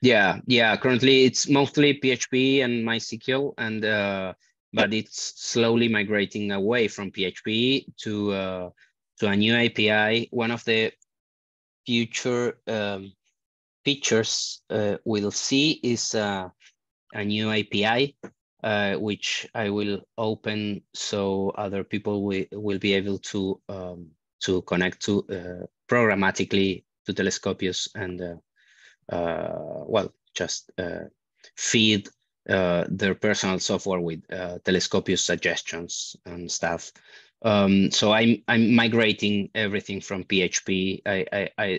Yeah. Currently, it's mostly PHP and MySQL, and but it's slowly migrating away from PHP to a new API. One of the future features we'll see is a new API, which I will open so other people will be able to connect to programmatically to Telescopius and just feed their personal software with Telescopius suggestions and stuff. So I'm migrating everything from PHP.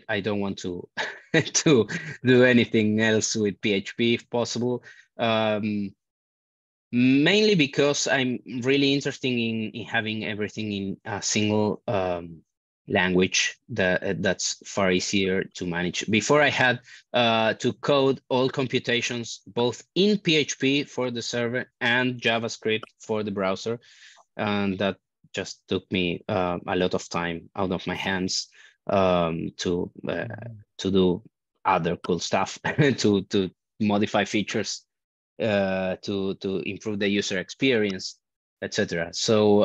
I don't want to to do anything else with PHP if possible. Mainly because I'm really interested in having everything in a single language that's far easier to manage. Before I had to code all computations both in PHP for the server and JavaScript for the browser, and that just took me a lot of time out of my hands to do other cool stuff, to modify features, to improve the user experience, etc. So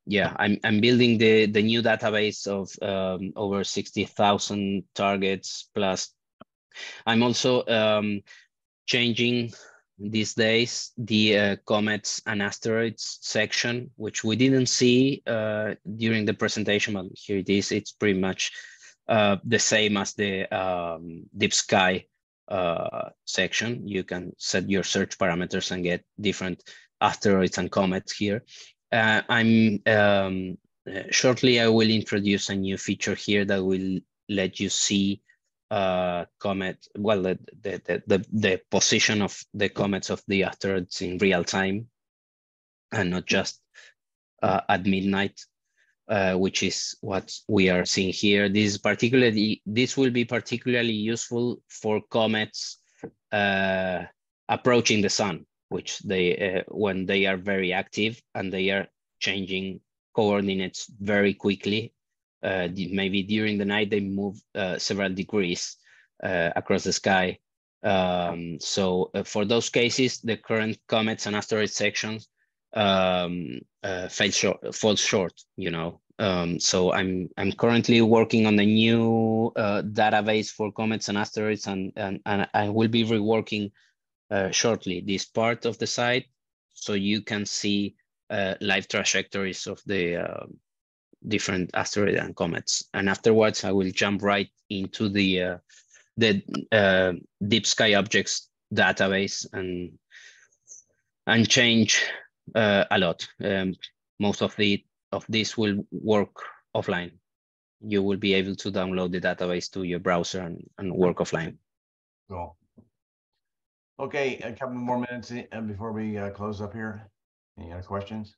yeah, I'm building the new database of over 60,000 targets plus. I'm also changing these days the comets and asteroids section, which we didn't see during the presentation, but here it is. It's pretty much the same as the deep sky section. You can set your search parameters and get different asteroids and comets here. Shortly I will introduce a new feature here that will let you see comet, well, the position of the comets of the asteroids in real time, and not just at midnight, which is what we are seeing here. This will be particularly useful for comets approaching the sun, which they when they are very active and they are changing coordinates very quickly. Maybe during the night they move several degrees across the sky. So for those cases, the current comets and asteroid sections fall short, you know. So I'm currently working on a new database for comets and asteroids, and I will be reworking shortly this part of the site, so you can see live trajectories of the different asteroids and comets. And afterwards, I will jump right into the deep sky objects database and change a lot. Most of this will work offline. You will be able to download the database to your browser and work offline. Cool. Okay, a couple more minutes before we close up here. Any other questions?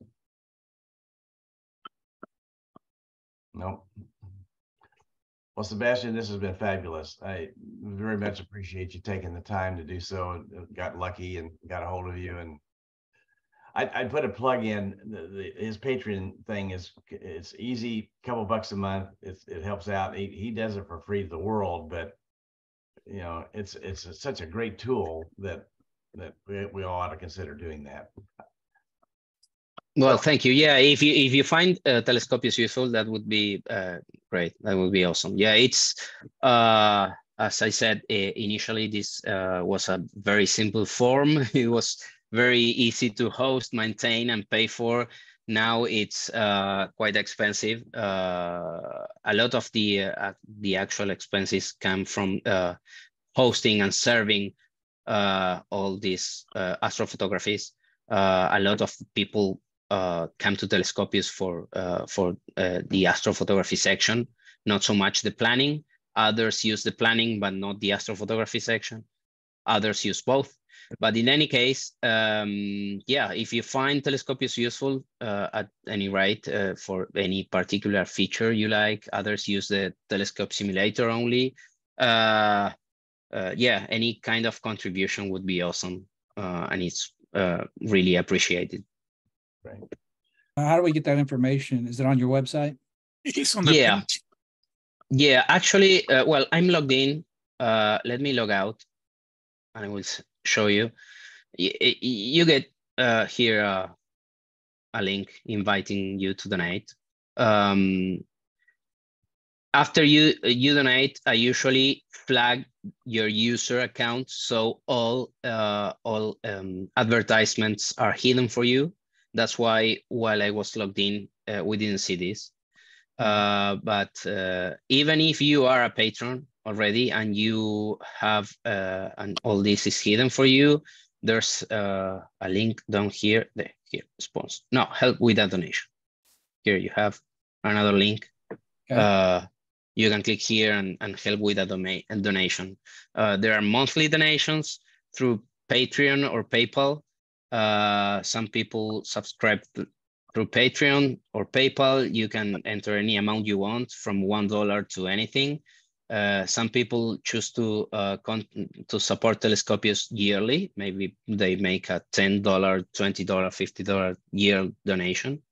No. Well, Sebastian, this has been fabulous. I very much appreciate you taking the time to do so. Got lucky and got a hold of you, and I put a plug in. His Patreon thing it's easy, couple bucks a month. It helps out. He does it for free to the world, but you know it's such a great tool that we all ought to consider doing that. Well, thank you. Yeah, if you find Telescopius useful, that would be great. That would be awesome. Yeah, it's as I said initially, this was a very simple form. It was very easy to host, maintain, and pay for. Now it's quite expensive. A lot of the actual expenses come from hosting and serving all these astrophotographies. A lot of people come to Telescopius for the astrophotography section, not so much the planning. Others use the planning, but not the astrophotography section. Others use both. But in any case, yeah, if you find Telescopius useful at any rate for any particular feature you like, others use the telescope simulator only. Yeah, any kind of contribution would be awesome, and it's really appreciated. Right. How do we get that information? Is it on your website? It's on the page. Yeah, actually, well, I'm logged in. Let me log out, and I will show you. You get here a link inviting you to donate. After you donate, I usually flag your user account, so all advertisements are hidden for you. That's why while I was logged in, we didn't see this. But even if you are a patron already and you have and all this is hidden for you, there's a link down here. Here, sponsor. No, help with a donation. Here you have another link. Okay. You can click here and help with a donation. There are monthly donations through Patreon or PayPal. Some people subscribe through Patreon or PayPal. You can enter any amount you want, from $1 to anything. Some people choose to support Telescopius yearly. Maybe they make a $10, $20, $50 year donation,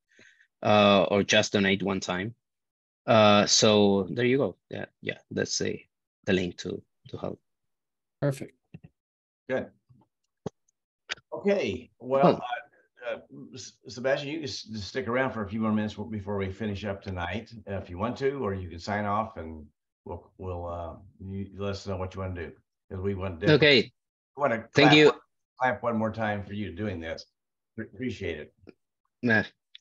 or just donate one time. So there you go. Yeah, that's the link to help. Perfect. Good. Okay. Well, Sebastian, you can just stick around for a few more minutes before we finish up tonight, if you want to, or you can sign off and we'll you let us know what you want to do, because we want to. Okay. Want to thank you. Clap one more time for you doing this. Appreciate it.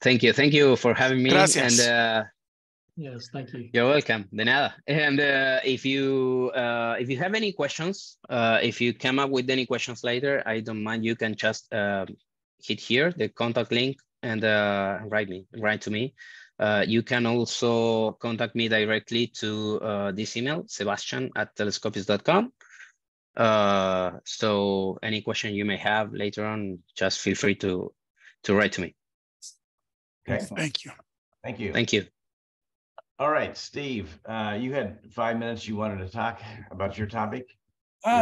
Thank you for having me. Gracias. And yes, thank you. You're welcome. De nada. And if you have any questions, if you come up with any questions later, I don't mind. You can just hit here the contact link and write to me. You can also contact me directly to this email, sebastian@telescopius.com. So any question you may have later on, just feel free to write to me. Okay. Thank you. Thank you. Thank you. All right, Steve, you had 5 minutes you wanted to talk about your topic.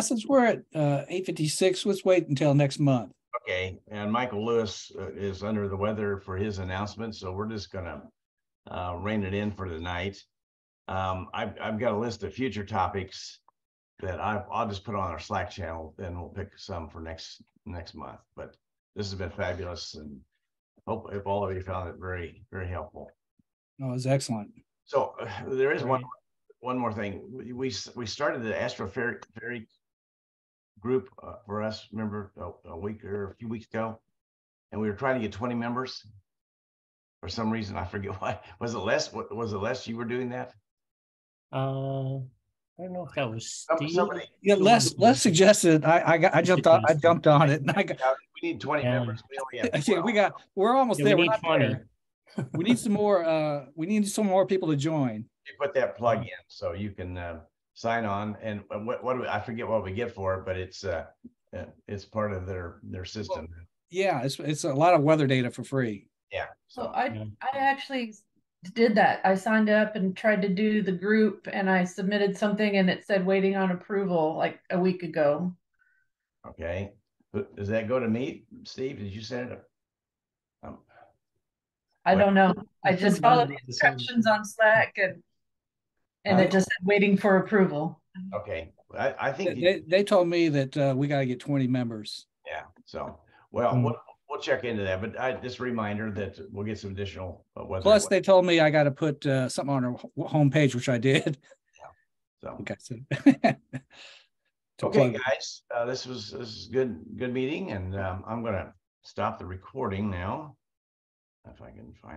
Since we're at 8:56, let's wait until next month. Okay, and Michael Lewis is under the weather for his announcement, so we're just gonna rein it in for the night. I've got a list of future topics that I'll just put on our Slack channel, then we'll pick some for next month. But this has been fabulous, and hope if all of you found it very, very helpful. Oh, it was excellent. So there is one more thing. We started the Astrophotography group for us, remember, a few weeks ago, and we were trying to get 20 members. For some reason, I forget why. Was it Les? Was it Les? You were doing that? I don't know if that was Steve. Somebody. Yeah, Les suggested. I jumped on it. And we need 20 members. We only have 12. We're almost there. We need 20. There. We need some more. We need some more people to join. You put that plug in so you can sign on. And I forget what we get for it, but it's part of their system. Well, yeah, it's a lot of weather data for free. Yeah. So I actually did that. I signed up and tried to do the group, and I submitted something, and it said waiting on approval like a week ago. Okay. Does that go to me, Steve? Did you send it? I don't know. I just followed the instructions on Slack, and it just said waiting for approval. Okay. I think they told me that we got to get 20 members. Yeah. So, well, we'll check into that, but just a reminder that we'll get some additional weather. Plus, they told me I got to put something on our homepage, which I did. Yeah. So okay. So okay, guys, this is good meeting, and I'm gonna stop the recording now if I can find.